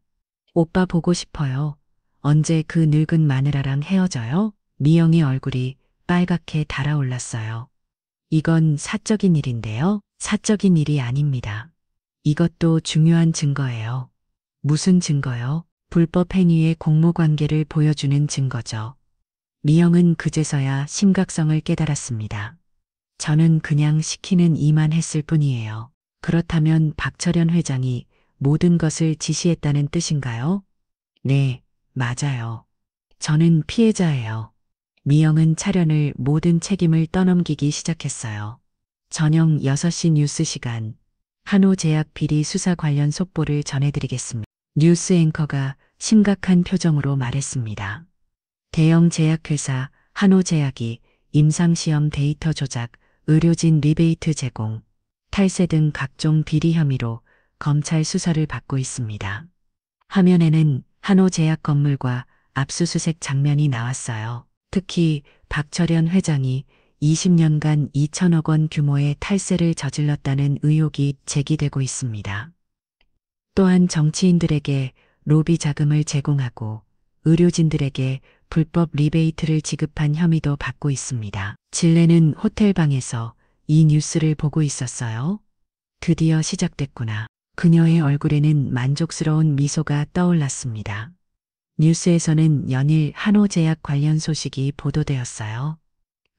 오빠 보고 싶어요. 언제 그 늙은 마누라랑 헤어져요? 미영의 얼굴이 빨갛게 달아올랐어요. 이건 사적인 일인데요. 사적인 일이 아닙니다. 이것도 중요한 증거예요. 무슨 증거요? 불법 행위의 공모관계를 보여주는 증거죠. 미영은 그제서야 심각성을 깨달았습니다. 저는 그냥 시키는 이만 했을 뿐이에요. 그렇다면 박철현 회장이 모든 것을 지시했다는 뜻인가요? 네, 맞아요. 저는 피해자예요. 미영은 차련을 모든 책임을 떠넘기기 시작했어요. 저녁 6시 뉴스 시간, 한호제약 비리 수사 관련 속보를 전해드리겠습니다. 뉴스 앵커가 심각한 표정으로 말했습니다. 대형 제약회사 한호제약이 임상시험 데이터 조작, 의료진 리베이트 제공, 탈세 등 각종 비리 혐의로 검찰 수사를 받고 있습니다. 화면에는 한호제약 건물과 압수수색 장면이 나왔어요. 특히 박철현 회장이 20년간 2천억 원 규모의 탈세를 저질렀다는 의혹이 제기되고 있습니다. 또한 정치인들에게 로비 자금을 제공하고 의료진들에게 불법 리베이트를 지급한 혐의도 받고 있습니다. 진례는 호텔방에서 이 뉴스를 보고 있었어요. 드디어 시작됐구나. 그녀의 얼굴에는 만족스러운 미소가 떠올랐습니다. 뉴스에서는 연일 한호제약 관련 소식이 보도되었어요.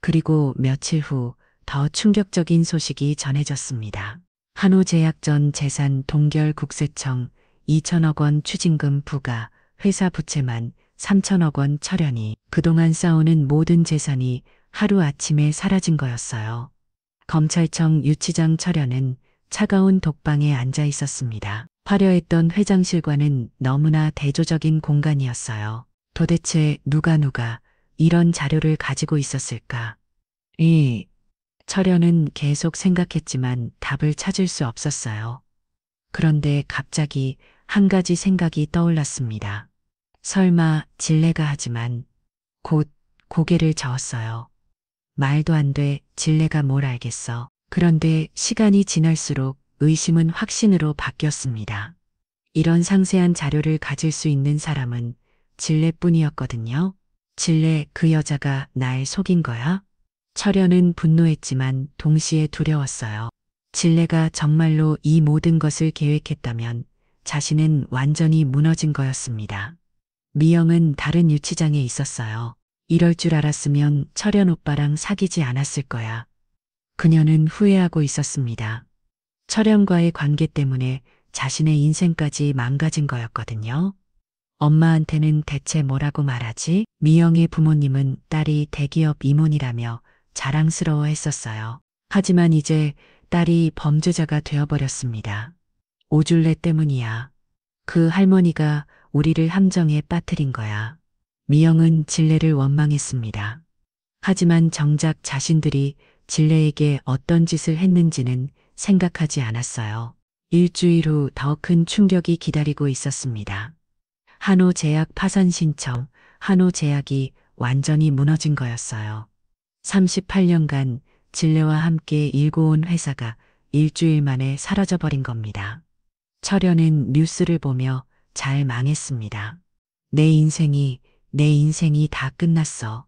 그리고 며칠 후 더 충격적인 소식이 전해졌습니다. 한호제약 전 재산 동결국세청 2천억 원 추징금 부과, 회사 부채만 3천억 원 철현이 그동안 쌓아오는 모든 재산이 하루아침에 사라진 거였어요. 검찰청 유치장 철현은 차가운 독방에 앉아 있었습니다. 화려했던 회장실과는 너무나 대조적인 공간이었어요. 도대체 누가 이런 자료를 가지고 있었을까? 철현은 계속 생각했지만 답을 찾을 수 없었어요. 그런데 갑자기 한 가지 생각이 떠올랐습니다. 설마 진례가 하지만 곧 고개를 저었어요. 말도 안 돼, 진례가 뭘 알겠어. 그런데 시간이 지날수록 의심은 확신으로 바뀌었습니다. 이런 상세한 자료를 가질 수 있는 사람은 진례뿐이었거든요. 진례, 그 여자가 날 속인 거야? 철현은 분노했지만 동시에 두려웠어요. 진례가 정말로 이 모든 것을 계획했다면 자신은 완전히 무너진 거였습니다. 미영은 다른 유치장에 있었어요. 이럴 줄 알았으면 철현 오빠랑 사귀지 않았을 거야. 그녀는 후회하고 있었습니다. 철현과의 관계 때문에 자신의 인생까지 망가진 거였거든요. 엄마한테는 대체 뭐라고 말하지? 미영의 부모님은 딸이 대기업 임원이라며 자랑스러워 했었어요. 하지만 이제 딸이 범죄자가 되어버렸습니다. 오줄래 때문이야. 그 할머니가 우리를 함정에 빠뜨린 거야. 미영은 진례를 원망했습니다. 하지만 정작 자신들이 진례에게 어떤 짓을 했는지는 생각하지 않았어요. 일주일 후 더 큰 충격이 기다리고 있었습니다. 한호제약 파산 신청, 한호제약이 완전히 무너진 거였어요. 38년간 진례와 함께 일궈온 회사가 일주일 만에 사라져버린 겁니다. 철현은 뉴스를 보며 잘 망했습니다. 내 인생이 다 끝났어.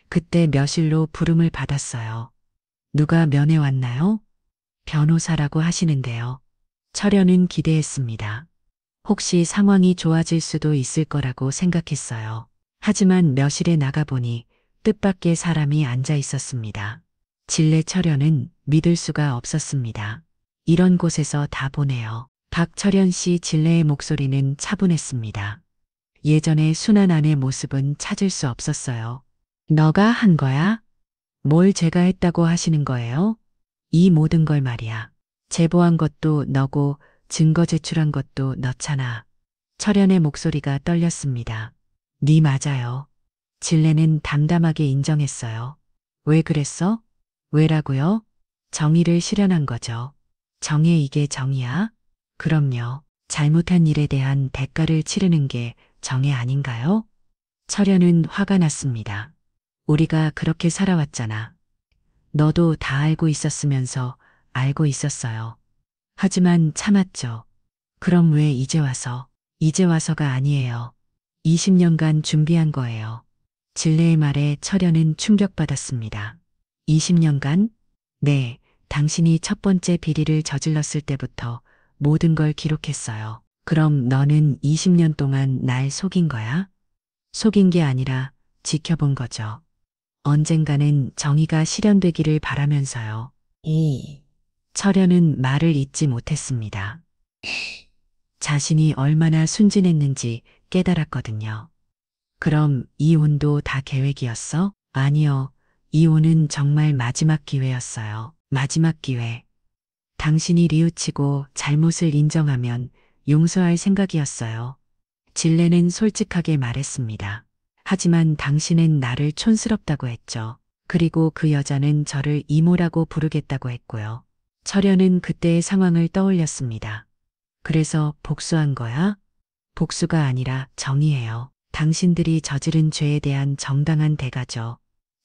그때 며실로 부름을 받았어요. 누가 면회 왔나요? 변호사라고 하시는데요. 철현은 기대했습니다. 혹시 상황이 좋아질 수도 있을 거라고 생각했어요. 하지만 며실에 나가보니 뜻밖의 사람이 앉아 있었습니다. 진례 철현은 믿을 수가 없었습니다. 이런 곳에서 다 보내요. 박철현 씨 진례의 목소리는 차분했습니다. 예전의 순한 아내 모습은 찾을 수 없었어요. 너가 한 거야? 뭘 제가 했다고 하시는 거예요? 이 모든 걸 말이야. 제보한 것도 너고 증거 제출한 것도 너잖아. 철현의 목소리가 떨렸습니다. 네 맞아요. 진례는 담담하게 인정했어요. 왜 그랬어? 왜라고요? 정의를 실현한 거죠. 정의 이게 정의야? 그럼요. 잘못한 일에 대한 대가를 치르는 게 정의 아닌가요? 철현은 화가 났습니다. 우리가 그렇게 살아왔잖아. 너도 다 알고 있었으면서 알고 있었어요. 하지만 참았죠. 그럼 왜 이제 와서? 이제 와서가 아니에요. 20년간 준비한 거예요. 진례의 말에 철현은 충격받았습니다. 20년간? 네, 당신이 첫 번째 비리를 저질렀을 때부터 모든 걸 기록했어요. 그럼 너는 20년 동안 날 속인 거야? 속인 게 아니라 지켜본 거죠. 언젠가는 정의가 실현되기를 바라면서요. 철현은 말을 잇지 못했습니다. 자신이 얼마나 순진했는지 깨달았거든요. 그럼 이혼도 다 계획이었어? 아니요. 이혼은 정말 마지막 기회였어요. 마지막 기회. 당신이 뉘우치고 잘못을 인정하면 용서할 생각이었어요. 진례는 솔직하게 말했습니다. 하지만 당신은 나를 촌스럽다고 했죠. 그리고 그 여자는 저를 이모라고 부르겠다고 했고요. 철현은 그때의 상황을 떠올렸습니다. 그래서 복수한 거야? 복수가 아니라 정의예요. 당신들이 저지른 죄에 대한 정당한 대가죠.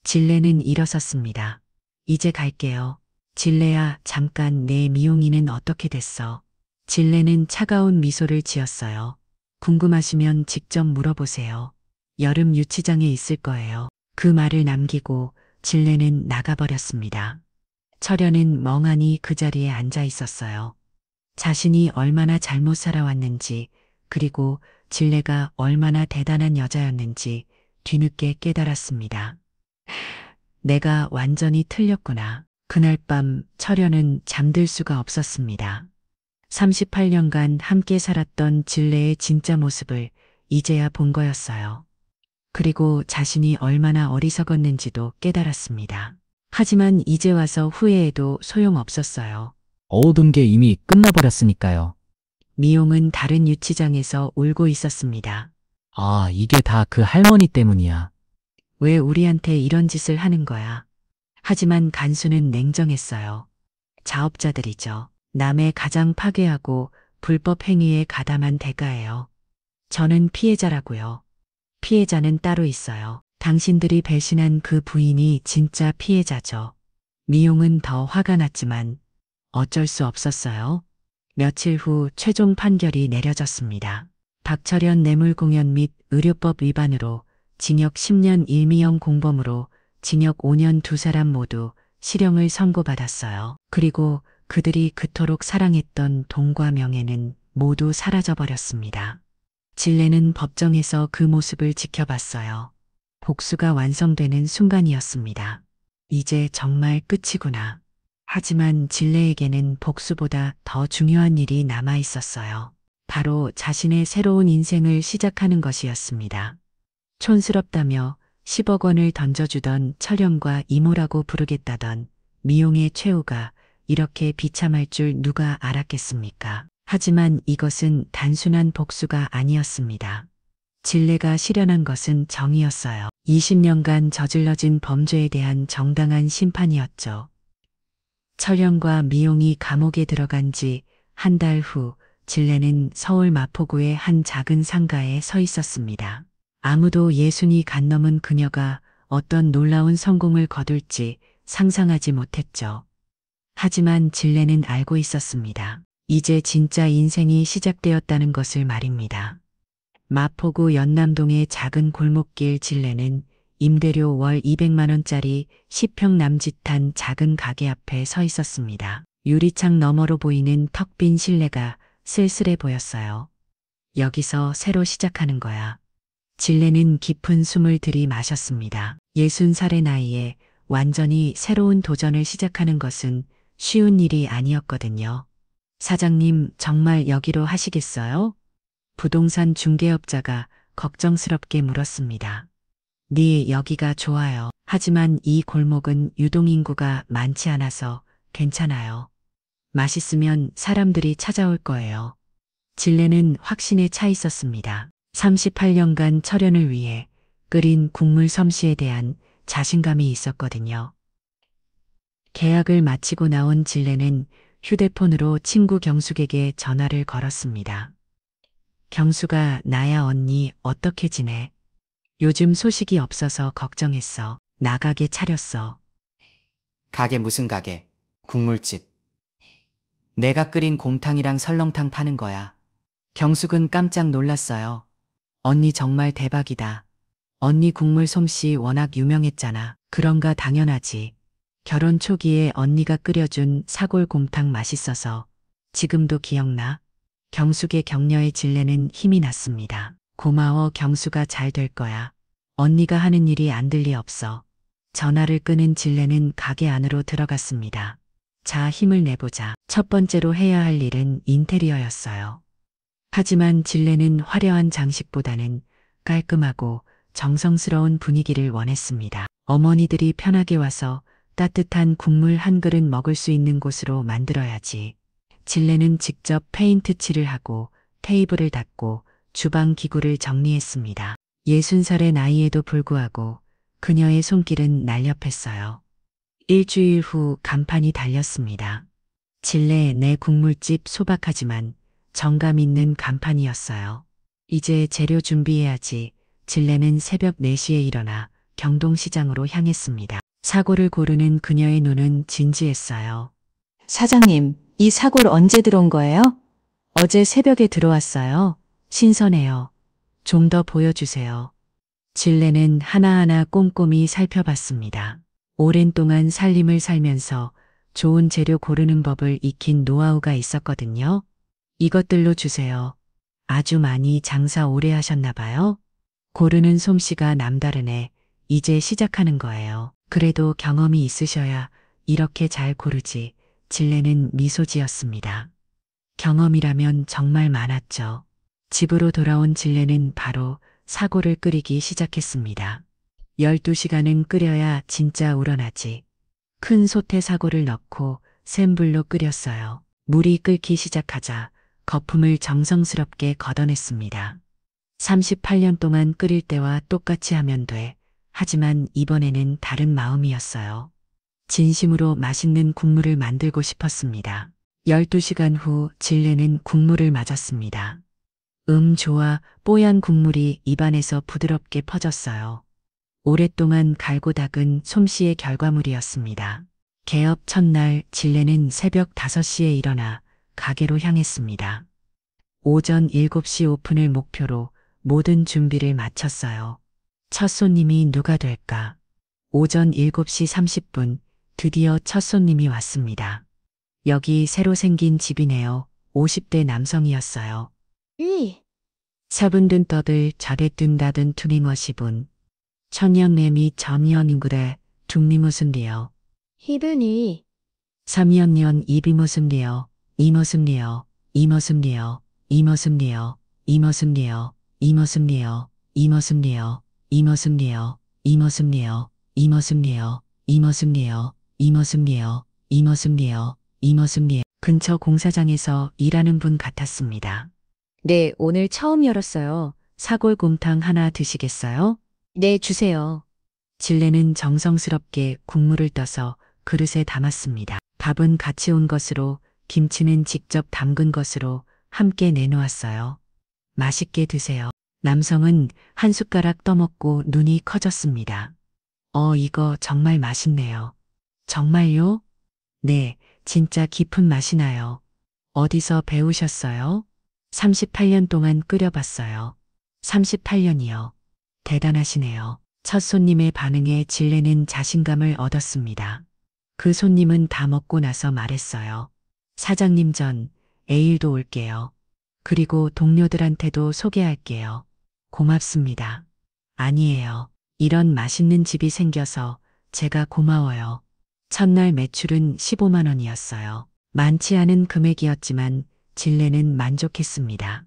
진례는 일어섰습니다. 이제 갈게요. 진례야, 잠깐 내 미용이는 어떻게 됐어? 진례는 차가운 미소를 지었어요. 궁금하시면 직접 물어보세요. 여름 유치장에 있을 거예요. 그 말을 남기고 진례는 나가버렸습니다. 철현은 멍하니 그 자리에 앉아 있었어요. 자신이 얼마나 잘못 살아왔는지, 그리고 진례가 얼마나 대단한 여자였는지 뒤늦게 깨달았습니다. 내가 완전히 틀렸구나. 그날 밤 철현은 잠들 수가 없었습니다. 38년간 함께 살았던 진례의 진짜 모습을 이제야 본 거였어요. 그리고 자신이 얼마나 어리석었는지도 깨달았습니다. 하지만 이제 와서 후회해도 소용없었어요. 모든 게 이미 끝나버렸으니까요. 미용은 다른 유치장에서 울고 있었습니다. 아, 이게 다 그 할머니 때문이야. 왜 우리한테 이런 짓을 하는 거야? 하지만 간수는 냉정했어요. 자업자들이죠. 남의 가장 파괴하고 불법 행위에 가담한 대가예요. 저는 피해자라고요. 피해자는 따로 있어요. 당신들이 배신한 그 부인이 진짜 피해자죠. 미용은 더 화가 났지만 어쩔 수 없었어요. 며칠 후 최종 판결이 내려졌습니다. 박철현 뇌물공연 및 의료법 위반으로 징역 10년 1미형 공범으로 징역 5년 두 사람 모두 실형을 선고받았어요. 그리고 그들이 그토록 사랑했던 돈과 명예는 모두 사라져버렸습니다. 진례는 법정에서 그 모습을 지켜봤어요. 복수가 완성되는 순간이었습니다. 이제 정말 끝이구나. 하지만 진례에게는 복수보다 더 중요한 일이 남아 있었어요. 바로 자신의 새로운 인생을 시작하는 것이었습니다. 촌스럽다며 10억 원을 던져주던 철현과 이모라고 부르겠다던 미용의 최후가 이렇게 비참할 줄 누가 알았겠습니까? 하지만 이것은 단순한 복수가 아니었습니다. 진례가 실현한 것은 정의였어요. 20년간 저질러진 범죄에 대한 정당한 심판이었죠. 철현과 미용이 감옥에 들어간 지 한 달 후 진례는 서울 마포구의 한 작은 상가에 서 있었습니다. 아무도 예순이 간 넘은 그녀가 어떤 놀라운 성공을 거둘지 상상하지 못했죠. 하지만 진례는 알고 있었습니다. 이제 진짜 인생이 시작되었다는 것을 말입니다. 마포구 연남동의 작은 골목길 진례는 임대료 월 200만 원짜리 10평 남짓한 작은 가게 앞에 서 있었습니다. 유리창 너머로 보이는 턱 빈 실내가 쓸쓸해 보였어요. 여기서 새로 시작하는 거야. 진례는 깊은 숨을 들이마셨습니다. 60살의 나이에 완전히 새로운 도전을 시작하는 것은 쉬운 일이 아니었거든요. 사장님, 정말 여기로 하시겠어요? 부동산 중개업자가 걱정스럽게 물었습니다. 네, 여기가 좋아요. 하지만 이 골목은 유동인구가 많지 않아서 괜찮아요. 맛있으면 사람들이 찾아올 거예요. 진례는 확신에 차 있었습니다. 38년간 철현을 위해 끓인 국물 솜씨에 대한 자신감이 있었거든요. 계약을 마치고 나온 진례는 휴대폰으로 친구 경숙에게 전화를 걸었습니다. 경숙아, 나야 언니, 어떻게 지내? 요즘 소식이 없어서 걱정했어. 나가게 차렸어. 가게 무슨 가게? 국물집. 내가 끓인 곰탕이랑 설렁탕 파는 거야. 경숙은 깜짝 놀랐어요. 언니 정말 대박이다. 언니 국물 솜씨 워낙 유명했잖아. 그런가 당연하지. 결혼 초기에 언니가 끓여준 사골곰탕 맛있어서 지금도 기억나. 경숙의 격려에 진래는 힘이 났습니다. 고마워 경수가 잘 될 거야. 언니가 하는 일이 안 들 리 없어. 전화를 끄는 진래는 가게 안으로 들어갔습니다. 자, 힘을 내보자. 첫 번째로 해야 할 일은 인테리어였어요. 하지만 진래는 화려한 장식보다는 깔끔하고 정성스러운 분위기를 원했습니다. 어머니들이 편하게 와서 따뜻한 국물 한 그릇 먹을 수 있는 곳으로 만들어야지. 진래는 직접 페인트 칠을 하고 테이블을 닦고 주방 기구를 정리했습니다. 60살의 나이에도 불구하고 그녀의 손길은 날렵했어요. 일주일 후 간판이 달렸습니다. 진래 내 국물집 소박하지만 정감 있는 간판이었어요. 이제 재료 준비해야지. 진래는 새벽 4시에 일어나 경동시장으로 향했습니다. 사골을 고르는 그녀의 눈은 진지했어요. 사장님, 이 사골 언제 들어온 거예요? 어제 새벽에 들어왔어요. 신선해요. 좀 더 보여주세요. 진래는 하나하나 꼼꼼히 살펴봤습니다. 오랜 동안 살림을 살면서 좋은 재료 고르는 법을 익힌 노하우가 있었거든요. 이것들로 주세요. 아주 많이 장사 오래 하셨나 봐요. 고르는 솜씨가 남다르네. 이제 시작하는 거예요. 그래도 경험이 있으셔야 이렇게 잘 고르지. 진래는 미소 지었습니다. 경험이라면 정말 많았죠. 집으로 돌아온 진래는 바로 사골을 끓이기 시작했습니다. 12시간은 끓여야 진짜 우러나지. 큰 솥에 사골을 넣고 센 불로 끓였어요. 물이 끓기 시작하자 거품을 정성스럽게 걷어냈습니다. 38년 동안 끓일 때와 똑같이 하면 돼. 하지만 이번에는 다른 마음이었어요. 진심으로 맛있는 국물을 만들고 싶었습니다. 12시간 후 진래는 국물을 맞았습니다. 좋아. 뽀얀 국물이 입안에서 부드럽게 퍼졌어요. 오랫동안 갈고 닦은 솜씨의 결과물이었습니다. 개업 첫날 진래는 새벽 5시에 일어나 가게로 향했습니다. 오전 7시 오픈을 목표로 모든 준비를 마쳤어요. 첫 손님이 누가 될까? 오전 7시 30분 드디어 첫 손님이 왔습니다. 여기 새로 생긴 집이네요. 50대 남성이었어요. 차분든 떠들 잘했든 다든 투니머시분. 천년내미 점연인구래 둥니 무슨 리요. 히브니, 3년년 입이 무슨 리요. 이 무슨 리요. 이 무슨 리요. 이 무슨 리요. 이 무슨 리요. 이 무슨 리요. 이 무슨 리요. 이 무슨 리요. 이 무슨 리요. 이 무슨 리요. 이 무슨 리요. 이 무슨 리요. 이 무슨 리요. 이 무슨 리요. 근처 공사장에서 일하는 분 같았습니다. 네, 오늘 처음 열었어요. 사골곰탕 하나 드시겠어요? 네, 주세요. 진래는 정성스럽게 국물을 떠서 그릇에 담았습니다. 밥은 같이 온 것으로, 김치는 직접 담근 것으로 함께 내놓았어요. 맛있게 드세요. 남성은 한 숟가락 떠먹고 눈이 커졌습니다. 이거 정말 맛있네요. 정말요? 네, 진짜 깊은 맛이 나요. 어디서 배우셨어요? 38년 동안 끓여봤어요. 38년이요. 대단하시네요. 첫 손님의 반응에 진래는 자신감을 얻었습니다. 그 손님은 다 먹고 나서 말했어요. 사장님 전 내일도 올게요. 그리고 동료들한테도 소개할게요. 고맙습니다. 아니에요. 이런 맛있는 집이 생겨서 제가 고마워요. 첫날 매출은 15만 원이었어요. 많지 않은 금액이었지만 진래는 만족했습니다.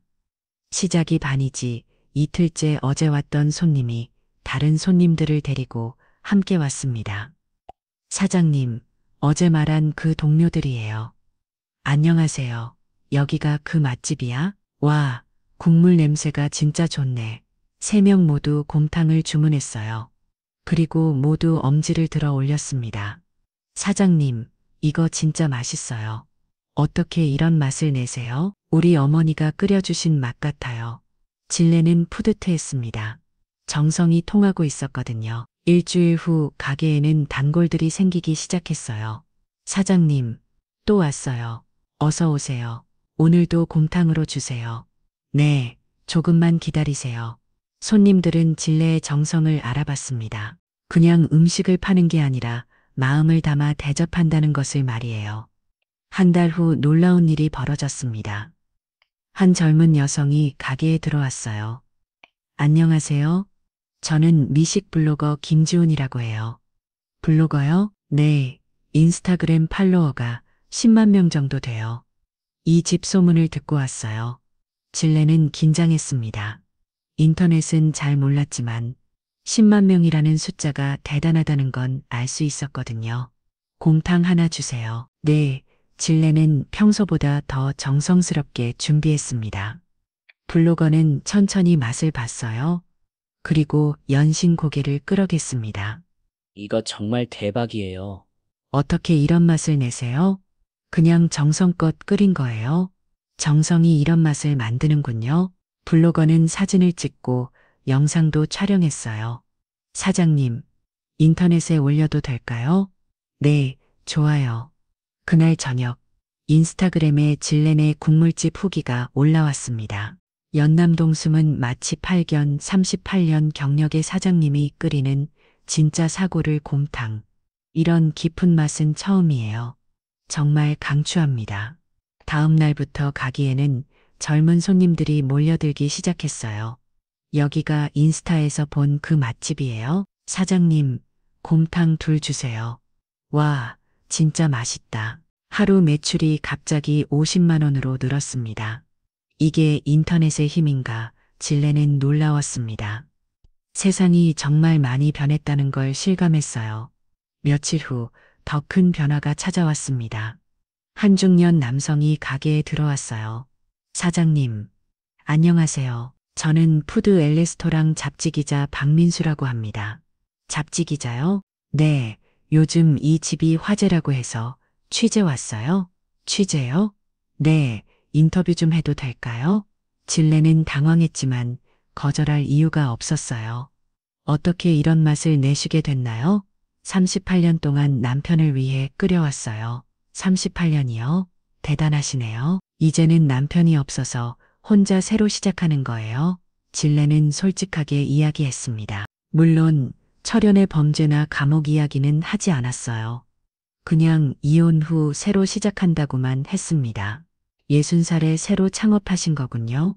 시작이 반이지. 이틀째 어제 왔던 손님이 다른 손님들을 데리고 함께 왔습니다. 사장님, 어제 말한 그 동료들이에요. 안녕하세요. 여기가 그 맛집이야? 와, 국물 냄새가 진짜 좋네. 3명 모두 곰탕을 주문했어요. 그리고 모두 엄지를 들어 올렸습니다. 사장님, 이거 진짜 맛있어요. 어떻게 이런 맛을 내세요? 우리 어머니가 끓여주신 맛 같아요. 진래는 푸듯해했습니다. 정성이 통하고 있었거든요. 일주일 후 가게에는 단골들이 생기기 시작했어요. 사장님, 또 왔어요. 어서 오세요. 오늘도 곰탕으로 주세요. 네, 조금만 기다리세요. 손님들은 진례의 정성을 알아봤습니다. 그냥 음식을 파는 게 아니라 마음을 담아 대접한다는 것을 말이에요. 한 달 후 놀라운 일이 벌어졌습니다. 한 젊은 여성이 가게에 들어왔어요. 안녕하세요. 저는 미식 블로거 김지훈이라고 해요. 블로거요? 네. 인스타그램 팔로워가 10만 명 정도 돼요. 이 집 소문을 듣고 왔어요. 진례는 긴장했습니다. 인터넷은 잘 몰랐지만 10만 명이라는 숫자가 대단하다는 건 알 수 있었거든요. 곰탕 하나 주세요. 네. 진례는 평소보다 더 정성스럽게 준비했습니다. 블로거는 천천히 맛을 봤어요. 그리고 연신 고개를 끄덕였습니다. 이거 정말 대박이에요. 어떻게 이런 맛을 내세요? 그냥 정성껏 끓인 거예요. 정성이 이런 맛을 만드는군요. 블로거는 사진을 찍고 영상도 촬영했어요. 사장님, 인터넷에 올려도 될까요? 네, 좋아요. 그날 저녁, 인스타그램에 진례네 국물집 후기가 올라왔습니다. 연남동 숨은 맛집 8견 38년 경력의 사장님이 끓이는 진짜 사골을 곰탕. 이런 깊은 맛은 처음이에요. 정말 강추합니다. 다음 날부터 가게에는 젊은 손님들이 몰려들기 시작했어요. 여기가 인스타에서 본 그 맛집이에요? 사장님, 곰탕 둘 주세요. 와, 진짜 맛있다. 하루 매출이 갑자기 50만 원으로 늘었습니다. 이게 인터넷의 힘인가? 진례는 놀라웠습니다. 세상이 정말 많이 변했다는 걸 실감했어요. 며칠 후 더 큰 변화가 찾아왔습니다. 한 중년 남성이 가게에 들어왔어요. 사장님, 안녕하세요. 저는 푸드 엘레스토랑 잡지기자 박민수라고 합니다. 잡지기자요? 네, 요즘 이 집이 화제라고 해서 취재 왔어요. 취재요? 네, 인터뷰 좀 해도 될까요? 진례는 당황했지만 거절할 이유가 없었어요. 어떻게 이런 맛을 내시게 됐나요? 38년 동안 남편을 위해 끓여왔어요. 38년이요? 대단하시네요. 이제는 남편이 없어서 혼자 새로 시작하는 거예요. 진례는 솔직하게 이야기했습니다. 물론 철연의 범죄나 감옥 이야기는 하지 않았어요. 그냥 이혼 후 새로 시작한다고만 했습니다. 60살에 새로 창업하신 거군요.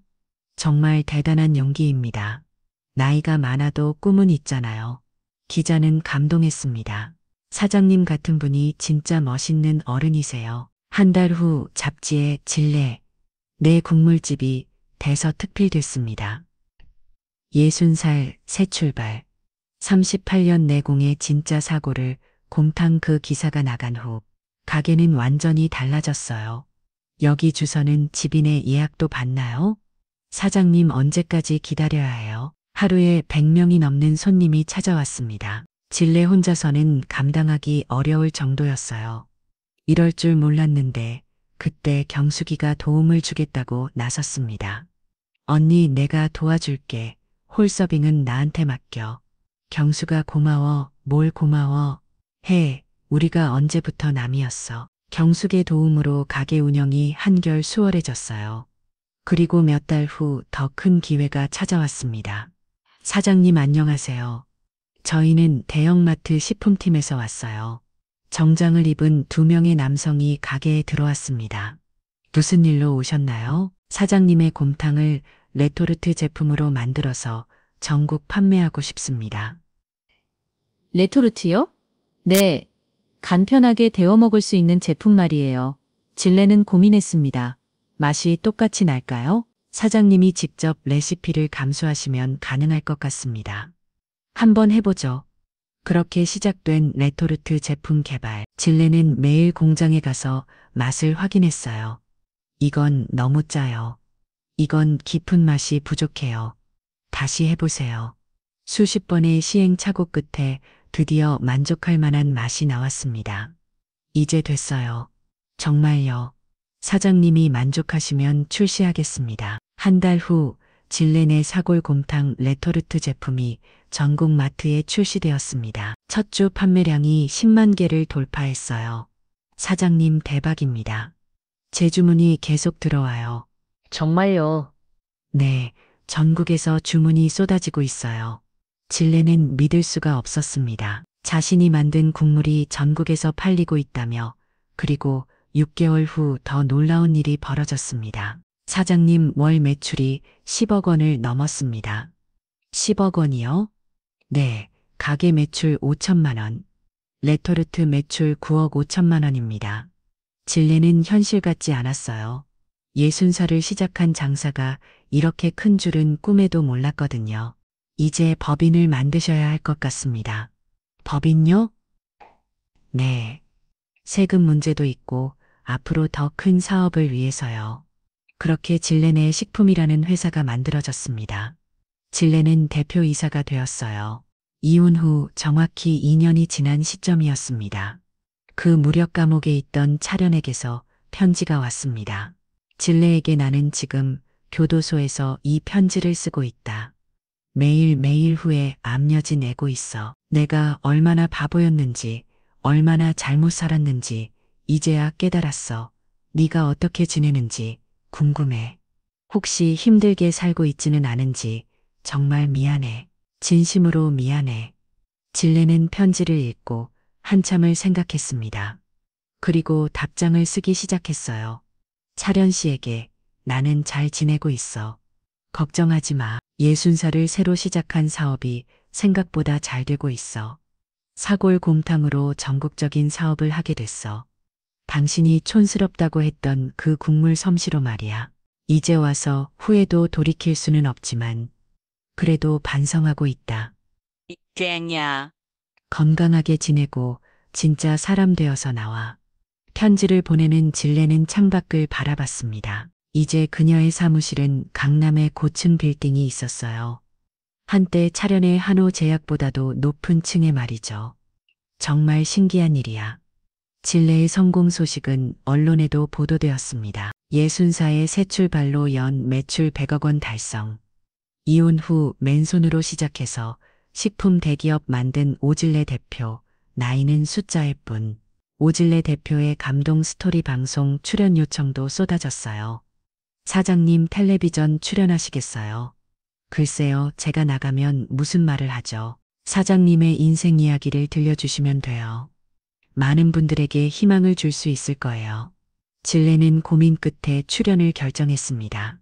정말 대단한 용기입니다. 나이가 많아도 꿈은 있잖아요. 기자는 감동했습니다. 사장님 같은 분이 진짜 멋있는 어른이세요. 한 달 후 잡지에 진례, 내 국물집이 대서특필됐습니다. 60살 새 출발. 38년 내공의 진짜 사고를 곰탕 그 기사가 나간 후 가게는 완전히 달라졌어요. 여기 주소는 집인의 예약도 받나요? 사장님 언제까지 기다려야 해요? 하루에 100명이 넘는 손님이 찾아왔습니다. 진례 혼자서는 감당하기 어려울 정도였어요. 이럴 줄 몰랐는데 그때 경숙이가 도움을 주겠다고 나섰습니다. 언니 내가 도와줄게. 홀서빙은 나한테 맡겨. 경수가 고마워. 뭘 고마워. 해. 우리가 언제부터 남이었어. 경숙의 도움으로 가게 운영이 한결 수월해졌어요. 그리고 몇 달 후 더 큰 기회가 찾아왔습니다. 사장님 안녕하세요. 저희는 대형마트 식품팀에서 왔어요. 정장을 입은 2명의 남성이 가게에 들어왔습니다. 무슨 일로 오셨나요? 사장님의 곰탕을 레토르트 제품으로 만들어서 전국 판매하고 싶습니다. 레토르트요? 네. 간편하게 데워 먹을 수 있는 제품 말이에요. 진례는 고민했습니다. 맛이 똑같이 날까요? 사장님이 직접 레시피를 감수하시면 가능할 것 같습니다. 한번 해보죠. 그렇게 시작된 레토르트 제품 개발. 진례는 매일 공장에 가서 맛을 확인했어요. 이건 너무 짜요. 이건 깊은 맛이 부족해요. 다시 해보세요. 수십 번의 시행착오 끝에 드디어 만족할 만한 맛이 나왔습니다. 이제 됐어요. 정말요. 사장님이 만족하시면 출시하겠습니다. 한 달 후 진례네 사골곰탕 레토르트 제품이 전국 마트에 출시되었습니다. 첫 주 판매량이 10만 개를 돌파했어요. 사장님 대박입니다. 재주문이 계속 들어와요. 정말요. 네, 전국에서 주문이 쏟아지고 있어요. 진례는 믿을 수가 없었습니다. 자신이 만든 국물이 전국에서 팔리고 있다며, 그리고 6개월 후 더 놀라운 일이 벌어졌습니다. 사장님 월 매출이 10억 원을 넘었습니다. 10억 원이요? 네, 가게 매출 5천만 원, 레토르트 매출 9억 5천만 원입니다. 진례는 현실 같지 않았어요. 60살을 시작한 장사가 이렇게 큰 줄은 꿈에도 몰랐거든요. 이제 법인을 만드셔야 할 것 같습니다. 법인요? 네. 세금 문제도 있고 앞으로 더 큰 사업을 위해서요. 그렇게 진례네 식품이라는 회사가 만들어졌습니다. 진례는 대표이사가 되었어요. 이혼 후 정확히 2년이 지난 시점이었습니다. 그 무력 감옥에 있던 차련에게서 편지가 왔습니다. 진례에게 나는 지금 교도소에서 이 편지를 쓰고 있다. 매일매일 후에 압려지 내고 있어. 내가 얼마나 바보였는지, 얼마나 잘못 살았는지 이제야 깨달았어. 네가 어떻게 지내는지 궁금해. 혹시 힘들게 살고 있지는 않은지 정말 미안해. 진심으로 미안해. 진례는 편지를 읽고 한참을 생각했습니다. 그리고 답장을 쓰기 시작했어요. 차련 씨에게 나는 잘 지내고 있어. 걱정하지 마. 60살을 새로 시작한 사업이 생각보다 잘 되고 있어. 사골곰탕으로 전국적인 사업을 하게 됐어. 당신이 촌스럽다고 했던 그 국물 솜씨로 말이야. 이제 와서 후회도 돌이킬 수는 없지만 그래도 반성하고 있다. 쟁야. 건강하게 지내고 진짜 사람 되어서 나와. 편지를 보내는 진례는 창밖을 바라봤습니다. 이제 그녀의 사무실은 강남의 고층 빌딩이 있었어요. 한때 차련의 한호제약보다도 높은 층에 말이죠. 정말 신기한 일이야. 진례의 성공 소식은 언론에도 보도되었습니다. 60살의 새 출발로 연 매출 100억 원 달성. 이혼 후 맨손으로 시작해서 식품 대기업 만든 오질레 대표. 나이는 숫자일 뿐. 오질레 대표의 감동 스토리 방송 출연 요청도 쏟아졌어요. 사장님 텔레비전 출연하시겠어요? 글쎄요, 제가 나가면 무슨 말을 하죠. 사장님의 인생 이야기를 들려주시면 돼요. 많은 분들에게 희망을 줄 수 있을 거예요. 진례는 고민 끝에 출연을 결정했습니다.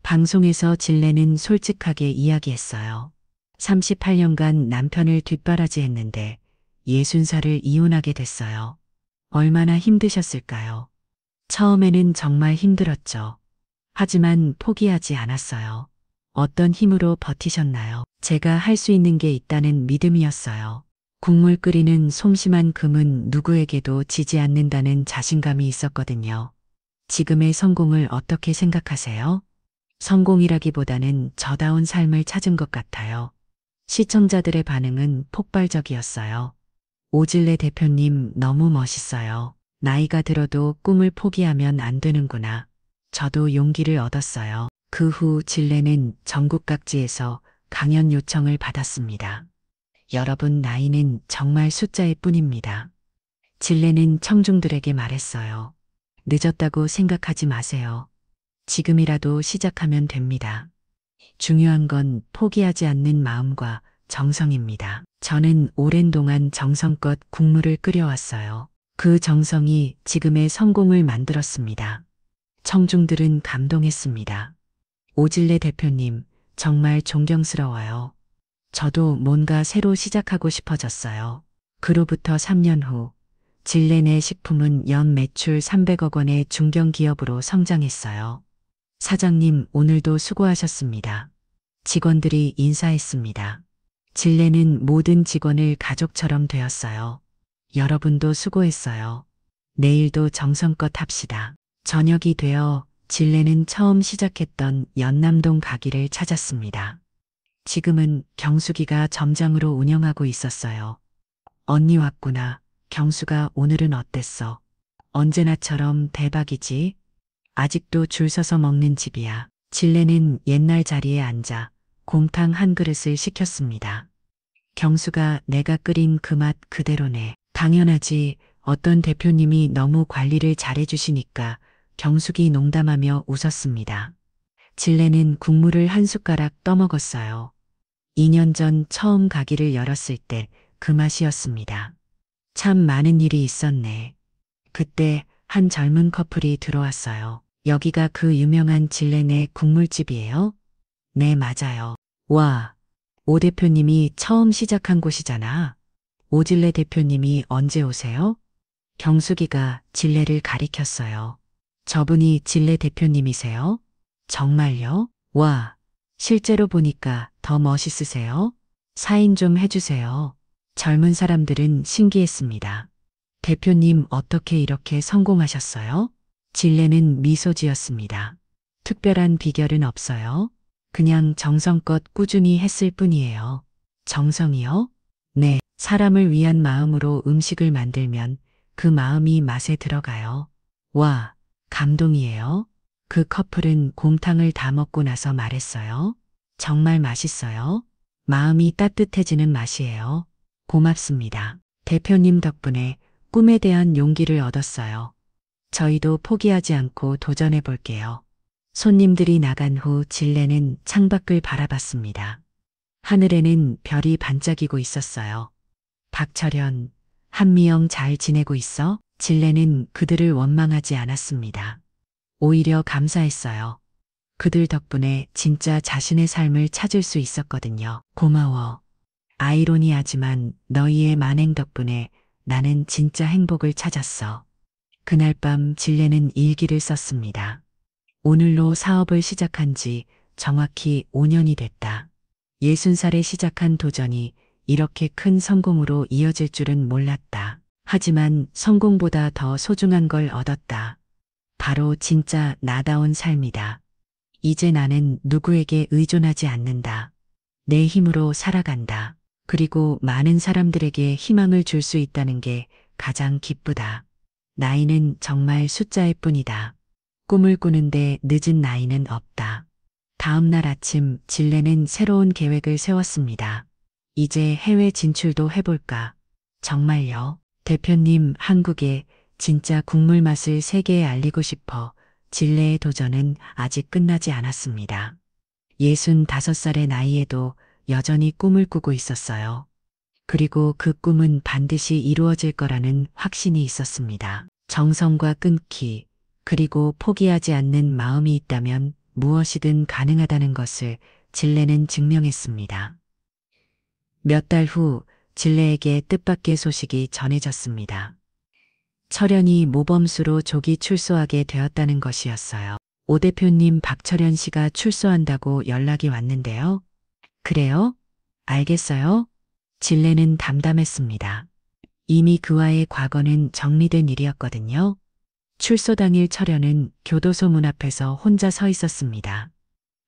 방송에서 진례는 솔직하게 이야기했어요. 38년간 남편을 뒷바라지했는데 60살을 이혼하게 됐어요. 얼마나 힘드셨을까요? 처음에는 정말 힘들었죠. 하지만 포기하지 않았어요. 어떤 힘으로 버티셨나요? 제가 할 수 있는 게 있다는 믿음이었어요. 국물 끓이는 솜씨만 금은 누구에게도 지지 않는다는 자신감이 있었거든요. 지금의 성공을 어떻게 생각하세요? 성공이라기보다는 저다운 삶을 찾은 것 같아요. 시청자들의 반응은 폭발적이었어요. 오질레 대표님 너무 멋있어요. 나이가 들어도 꿈을 포기하면 안 되는구나. 저도 용기를 얻었어요. 그 후 진례는 전국 각지에서 강연 요청을 받았습니다. 여러분, 나이는 정말 숫자일 뿐입니다. 진례는 청중들에게 말했어요. 늦었다고 생각하지 마세요. 지금이라도 시작하면 됩니다. 중요한 건 포기하지 않는 마음과 정성입니다. 저는 오랜 동안 정성껏 국물을 끓여왔어요. 그 정성이 지금의 성공을 만들었습니다. 청중들은 감동했습니다. 오질레 대표님, 정말 존경스러워요. 저도 뭔가 새로 시작하고 싶어졌어요. 그로부터 3년 후, 진례네 식품은 연 매출 300억 원의 중견기업으로 성장했어요. 사장님, 오늘도 수고하셨습니다. 직원들이 인사했습니다. 진례는 모든 직원을 가족처럼 되었어요. 여러분도 수고했어요. 내일도 정성껏 합시다. 저녁이 되어 진례는 처음 시작했던 연남동 가기를 찾았습니다. 지금은 경숙이가 점장으로 운영하고 있었어요. 언니 왔구나. 경수가 오늘은 어땠어? 언제나처럼 대박이지? 아직도 줄 서서 먹는 집이야. 진례는 옛날 자리에 앉아 곰탕 한 그릇을 시켰습니다. 경수가 내가 끓인 그 맛 그대로네. 당연하지. 어떤 대표님이 너무 관리를 잘해주시니까 경숙이 농담하며 웃었습니다. 진레는 국물을 한 숟가락 떠먹었어요. 2년 전 처음 가게를 열었을 때 그 맛이었습니다. 참 많은 일이 있었네. 그때 한 젊은 커플이 들어왔어요. 여기가 그 유명한 진레네 국물집이에요? 네, 맞아요. 와, 오 대표님이 처음 시작한 곳이잖아. 오진레 대표님이 언제 오세요? 경숙이가 진레를 가리켰어요. 저분이 진레 대표님이세요? 정말요? 와, 실제로 보니까 더 멋있으세요? 사인 좀 해주세요. 젊은 사람들은 신기했습니다. 대표님 어떻게 이렇게 성공하셨어요? 진레는 미소 지었습니다. 특별한 비결은 없어요. 그냥 정성껏 꾸준히 했을 뿐이에요. 정성이요? 네, 사람을 위한 마음으로 음식을 만들면 그 마음이 맛에 들어가요. 와, 감동이에요. 그 커플은 곰탕을 다 먹고 나서 말했어요. 정말 맛있어요. 마음이 따뜻해지는 맛이에요. 고맙습니다. 대표님 덕분에 꿈에 대한 용기를 얻었어요. 저희도 포기하지 않고 도전해 볼게요. 손님들이 나간 후 진레는 창밖을 바라봤습니다. 하늘에는 별이 반짝이고 있었어요. 박철현, 한미영 잘 지내고 있어? 진레는 그들을 원망하지 않았습니다. 오히려 감사했어요. 그들 덕분에 진짜 자신의 삶을 찾을 수 있었거든요. 고마워. 아이러니하지만 너희의 만행 덕분에 나는 진짜 행복을 찾았어. 그날 밤 진레는 일기를 썼습니다. 오늘로 사업을 시작한 지 정확히 5년이 됐다. 60살에 시작한 도전이 이렇게 큰 성공으로 이어질 줄은 몰랐다. 하지만 성공보다 더 소중한 걸 얻었다. 바로 진짜 나다운 삶이다. 이제 나는 누구에게 의존하지 않는다. 내 힘으로 살아간다. 그리고 많은 사람들에게 희망을 줄 수 있다는 게 가장 기쁘다. 나이는 정말 숫자일 뿐이다. 꿈을 꾸는데 늦은 나이는 없다. 다음 날 아침 진레는 새로운 계획을 세웠습니다. 이제 해외 진출도 해볼까? 정말요? 대표님, 한국에 진짜 국물 맛을 세계에 알리고 싶어. 진레의 도전은 아직 끝나지 않았습니다. 65살의 나이에도 여전히 꿈을 꾸고 있었어요. 그리고 그 꿈은 반드시 이루어질 거라는 확신이 있었습니다. 정성과 끈기, 그리고 포기하지 않는 마음이 있다면 무엇이든 가능하다는 것을 진레는 증명했습니다. 몇 달 후 진레에게 뜻밖의 소식이 전해졌습니다. 철현이 모범수로 조기 출소하게 되었다는 것이었어요. 오 대표님, 박철현 씨가 출소한다고 연락이 왔는데요. 그래요? 알겠어요? 진레는 담담했습니다. 이미 그와의 과거는 정리된 일이었거든요. 출소 당일 철현은 교도소 문 앞에서 혼자 서 있었습니다.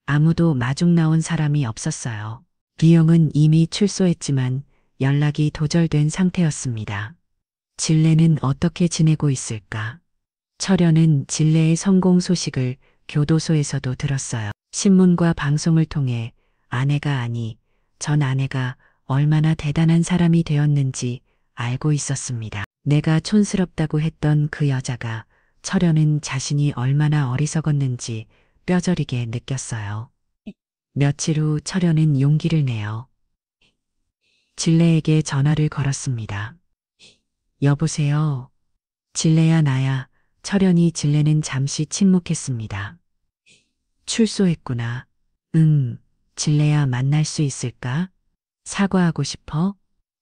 아무도 마중 나온 사람이 없었어요. 리영은 이미 출소했지만 연락이 도절된 상태였습니다. 진레는 어떻게 지내고 있을까? 철현은 진레의 성공 소식을 교도소에서도 들었어요. 신문과 방송을 통해 아내가 아니, 전 아내가 얼마나 대단한 사람이 되었는지 알고 있었습니다. 내가 촌스럽다고 했던 그 여자가 철현은 자신이 얼마나 어리석었는지 뼈저리게 느꼈어요. 며칠 후 철현은 용기를 내어 진레에게 전화를 걸었습니다. 여보세요. 진레야, 나야. 철현이 진레는 잠시 침묵했습니다. 출소했구나. 응. 진레야, 만날 수 있을까? 사과하고 싶어?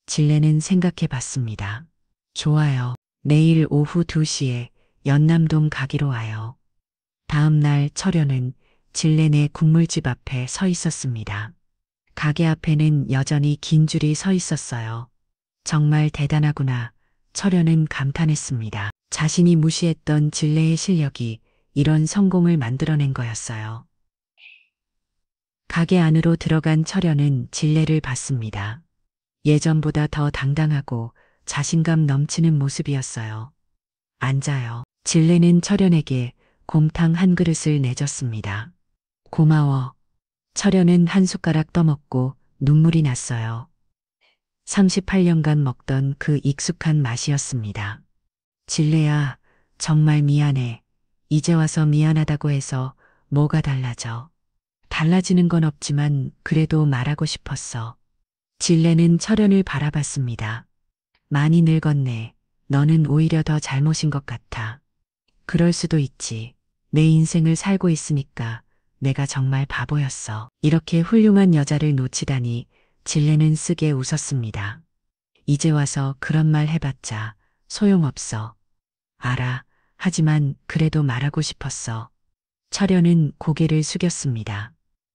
진레는 생각해 봤습니다. 좋아요. 내일 오후 2시에 연남동 가기로 와요. 다음 날 철현은 진레네 국물집 앞에 서 있었습니다. 가게 앞에는 여전히 긴 줄이 서 있었어요. 정말 대단하구나. 철현은 감탄했습니다. 자신이 무시했던 진레의 실력이 이런 성공을 만들어낸 거였어요. 가게 안으로 들어간 철현은 진레를 봤습니다. 예전보다 더 당당하고 자신감 넘치는 모습이었어요. 앉아요. 진레는 철현에게 곰탕 한 그릇을 내줬습니다. 고마워. 철현은 한 숟가락 떠먹고 눈물이 났어요. 38년간 먹던 그 익숙한 맛이었습니다. 진레야, 정말 미안해. 이제 와서 미안하다고 해서 뭐가 달라져. 달라지는 건 없지만 그래도 말하고 싶었어. 진레는 철연을 바라봤습니다. 많이 늙었네. 너는 오히려 더 잘못인 것 같아. 그럴 수도 있지. 내 인생을 살고 있으니까 내가 정말 바보였어. 이렇게 훌륭한 여자를 놓치다니 진레는 쓰게 웃었습니다. 이제 와서 그런 말 해봤자 소용없어. 알아. 하지만 그래도 말하고 싶었어. 철연은 고개를 숙였습니다.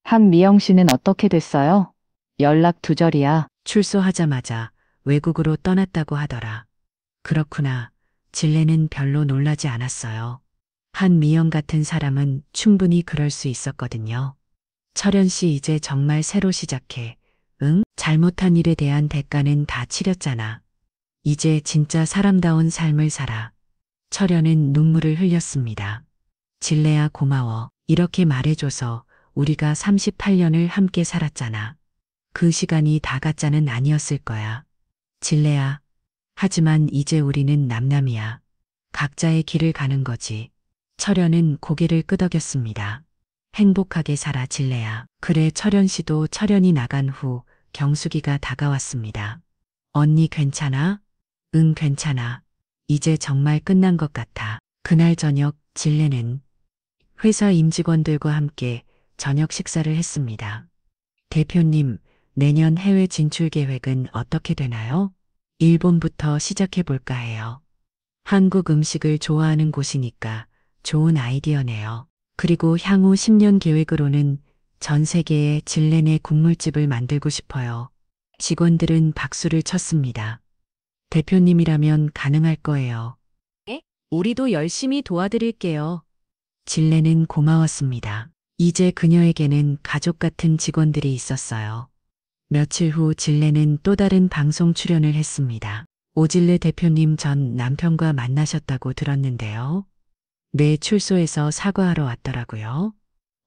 한미영 씨는 어떻게 됐어요? 연락 두절이야. 출소하자마자 외국으로 떠났다고 하더라. 그렇구나. 진레는 별로 놀라지 않았어요. 한미영 같은 사람은 충분히 그럴 수 있었거든요. 철연 씨 이제 정말 새로 시작해. 응? 잘못한 일에 대한 대가는 다 치렀잖아. 이제 진짜 사람다운 삶을 살아. 철연은 눈물을 흘렸습니다. 진레야 고마워. 이렇게 말해줘서 우리가 38년을 함께 살았잖아. 그 시간이 다 가짜는 아니었을 거야. 진레야. 하지만 이제 우리는 남남이야. 각자의 길을 가는 거지. 철연은 고개를 끄덕였습니다. 행복하게 살아 진레야. 그래 철연 씨도 철연이 나간 후 경숙이가 다가왔습니다. 언니 괜찮아? 응 괜찮아. 이제 정말 끝난 것 같아. 그날 저녁 진레는 회사 임직원들과 함께 저녁 식사를 했습니다. 대표님, 내년 해외 진출 계획은 어떻게 되나요? 일본부터 시작해 볼까 해요. 한국 음식을 좋아하는 곳이니까 좋은 아이디어네요. 그리고 향후 10년 계획으로는 전 세계에 진레네 국물집을 만들고 싶어요. 직원들은 박수를 쳤습니다. 대표님이라면 가능할 거예요. 우리도 열심히 도와드릴게요. 진레는 고마웠습니다. 이제 그녀에게는 가족 같은 직원들이 있었어요. 며칠 후 진레는 또 다른 방송 출연을 했습니다. 오질레 대표님 전 남편과 만나셨다고 들었는데요. 네, 출소해서 사과하러 왔더라고요.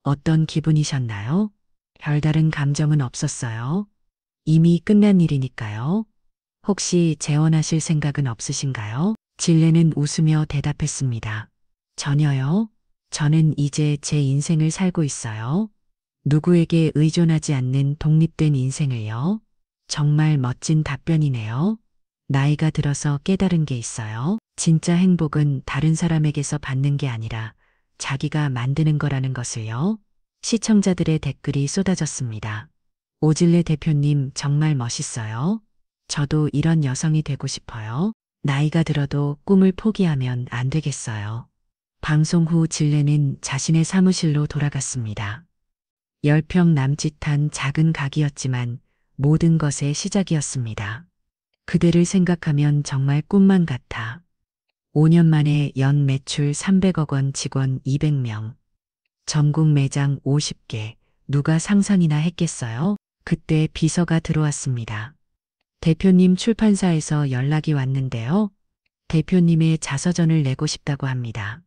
어떤 기분이셨나요? 별다른 감정은 없었어요. 이미 끝난 일이니까요. 혹시 재혼하실 생각은 없으신가요? 진레는 웃으며 대답했습니다. 전혀요. 저는 이제 제 인생을 살고 있어요. 누구에게 의존하지 않는 독립된 인생을요. 정말 멋진 답변이네요. 나이가 들어서 깨달은 게 있어요. 진짜 행복은 다른 사람에게서 받는 게 아니라 자기가 만드는 거라는 것을요. 시청자들의 댓글이 쏟아졌습니다. 오질레 대표님 정말 멋있어요. 저도 이런 여성이 되고 싶어요. 나이가 들어도 꿈을 포기하면 안 되겠어요. 방송 후 진레는 자신의 사무실로 돌아갔습니다. 10평 남짓한 작은 가게였지만 모든 것의 시작이었습니다. 그대를 생각하면 정말 꿈만 같아. 5년 만에 연 매출 300억 원 직원 200명. 전국 매장 50개. 누가 상상이나 했겠어요? 그때 비서가 들어왔습니다. 대표님 출판사에서 연락이 왔는데요. 대표님의 자서전을 내고 싶다고 합니다.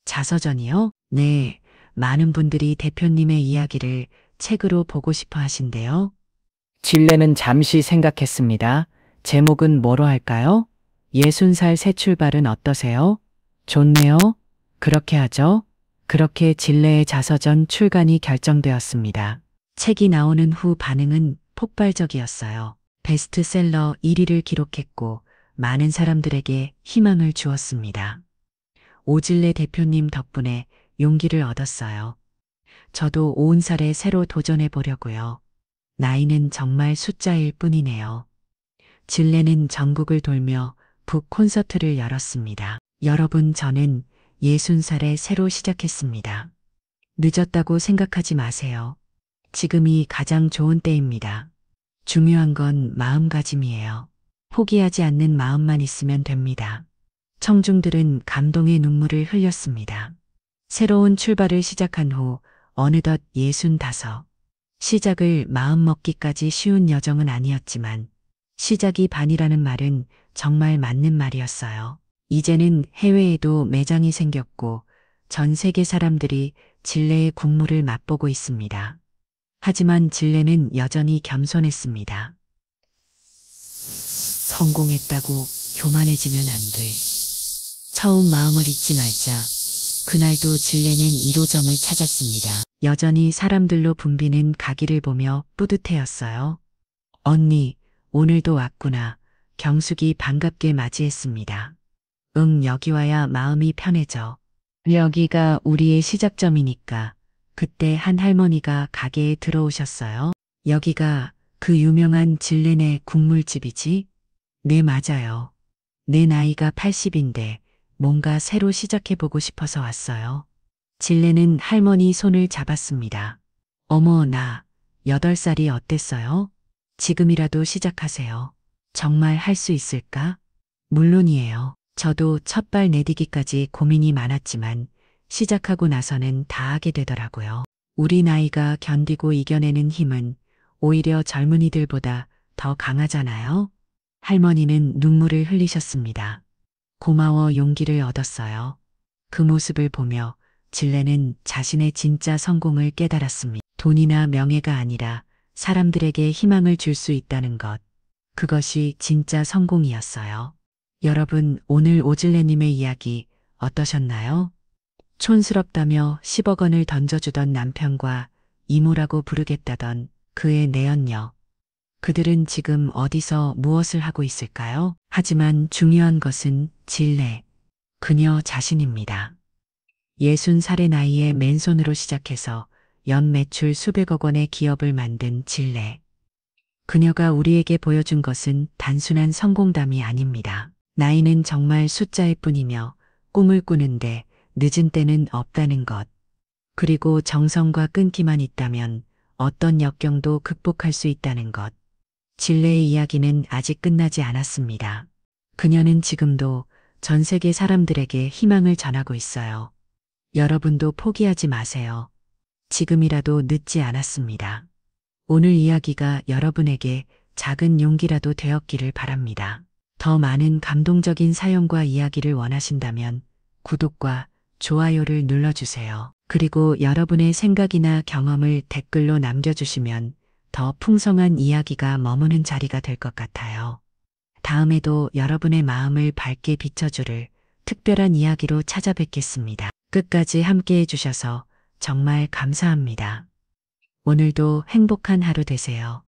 자서전이요? 네. 많은 분들이 대표님의 이야기를 책으로 보고 싶어 하신대요. 진레는 잠시 생각했습니다. 제목은 뭐로 할까요? 60살 새 출발은 어떠세요? 좋네요. 그렇게 하죠. 그렇게 진레의 자서전 출간이 결정되었습니다. 책이 나오는 후 반응은 폭발적이었어요. 베스트셀러 1위를 기록했고 많은 사람들에게 희망을 주었습니다. 오질레 대표님 덕분에 용기를 얻었어요. 저도 50살에 새로 도전해 보려고요. 나이는 정말 숫자일 뿐이네요. 진레는 전국을 돌며 북 콘서트를 열었습니다. 여러분, 저는 60살에 새로 시작했습니다. 늦었다고 생각하지 마세요. 지금이 가장 좋은 때입니다. 중요한 건 마음가짐이에요. 포기하지 않는 마음만 있으면 됩니다. 청중들은 감동의 눈물을 흘렸습니다. 새로운 출발을 시작한 후 어느덧 65. 시작을 마음먹기까지 쉬운 여정은 아니었지만 시작이 반이라는 말은 정말 맞는 말이었어요. 이제는 해외에도 매장이 생겼고 전 세계 사람들이 진레의 국물을 맛보고 있습니다. 하지만 진레는 여전히 겸손했습니다. 성공했다고 교만해지면 안 돼. 처음 마음을 잊지 말자. 그날도 진레는 1호점을 찾았습니다. 여전히 사람들로 붐비는 가기를 보며 뿌듯해였어요. 언니, 오늘도 왔구나. 경숙이 반갑게 맞이했습니다. 응, 여기 와야 마음이 편해져. 여기가 우리의 시작점이니까. 그때 한 할머니가 가게에 들어오셨어요. 여기가 그 유명한 질레네 국물집이지? 네, 맞아요. 내 나이가 80인데 뭔가 새로 시작해보고 싶어서 왔어요. 질레는 할머니 손을 잡았습니다. 어머, 나 8살이 어땠어요? 지금이라도 시작하세요. 정말 할 수 있을까? 물론이에요. 저도 첫발 내디기까지 고민이 많았지만 시작하고 나서는 다 하게 되더라고요. 우리 나이가 견디고 이겨내는 힘은 오히려 젊은이들보다 더 강하잖아요. 할머니는 눈물을 흘리셨습니다. 고마워, 용기를 얻었어요. 그 모습을 보며 질레는 자신의 진짜 성공을 깨달았습니다. 돈이나 명예가 아니라 사람들에게 희망을 줄 수 있다는 것. 그것이 진짜 성공이었어요. 여러분, 오늘 오질레님의 이야기 어떠셨나요? 촌스럽다며 10억 원을 던져주던 남편과 이모라고 부르겠다던 그의 내연녀. 그들은 지금 어디서 무엇을 하고 있을까요? 하지만 중요한 것은 질레, 그녀 자신입니다. 60살의 나이에 맨손으로 시작해서 연 매출 수백억 원의 기업을 만든 질레. 그녀가 우리에게 보여준 것은 단순한 성공담이 아닙니다. 나이는 정말 숫자일 뿐이며 꿈을 꾸는데 늦은 때는 없다는 것. 그리고 정성과 끈기만 있다면 어떤 역경도 극복할 수 있다는 것. 질레의 이야기는 아직 끝나지 않았습니다. 그녀는 지금도 전 세계 사람들에게 희망을 전하고 있어요. 여러분도 포기하지 마세요. 지금이라도 늦지 않았습니다. 오늘 이야기가 여러분에게 작은 용기라도 되었기를 바랍니다. 더 많은 감동적인 사연과 이야기를 원하신다면 구독과 좋아요를 눌러주세요. 그리고 여러분의 생각이나 경험을 댓글로 남겨주시면 더 풍성한 이야기가 머무는 자리가 될 것 같아요. 다음에도 여러분의 마음을 밝게 비춰줄 특별한 이야기로 찾아뵙겠습니다. 끝까지 함께 해주셔서 정말 감사합니다. 오늘도 행복한 하루 되세요.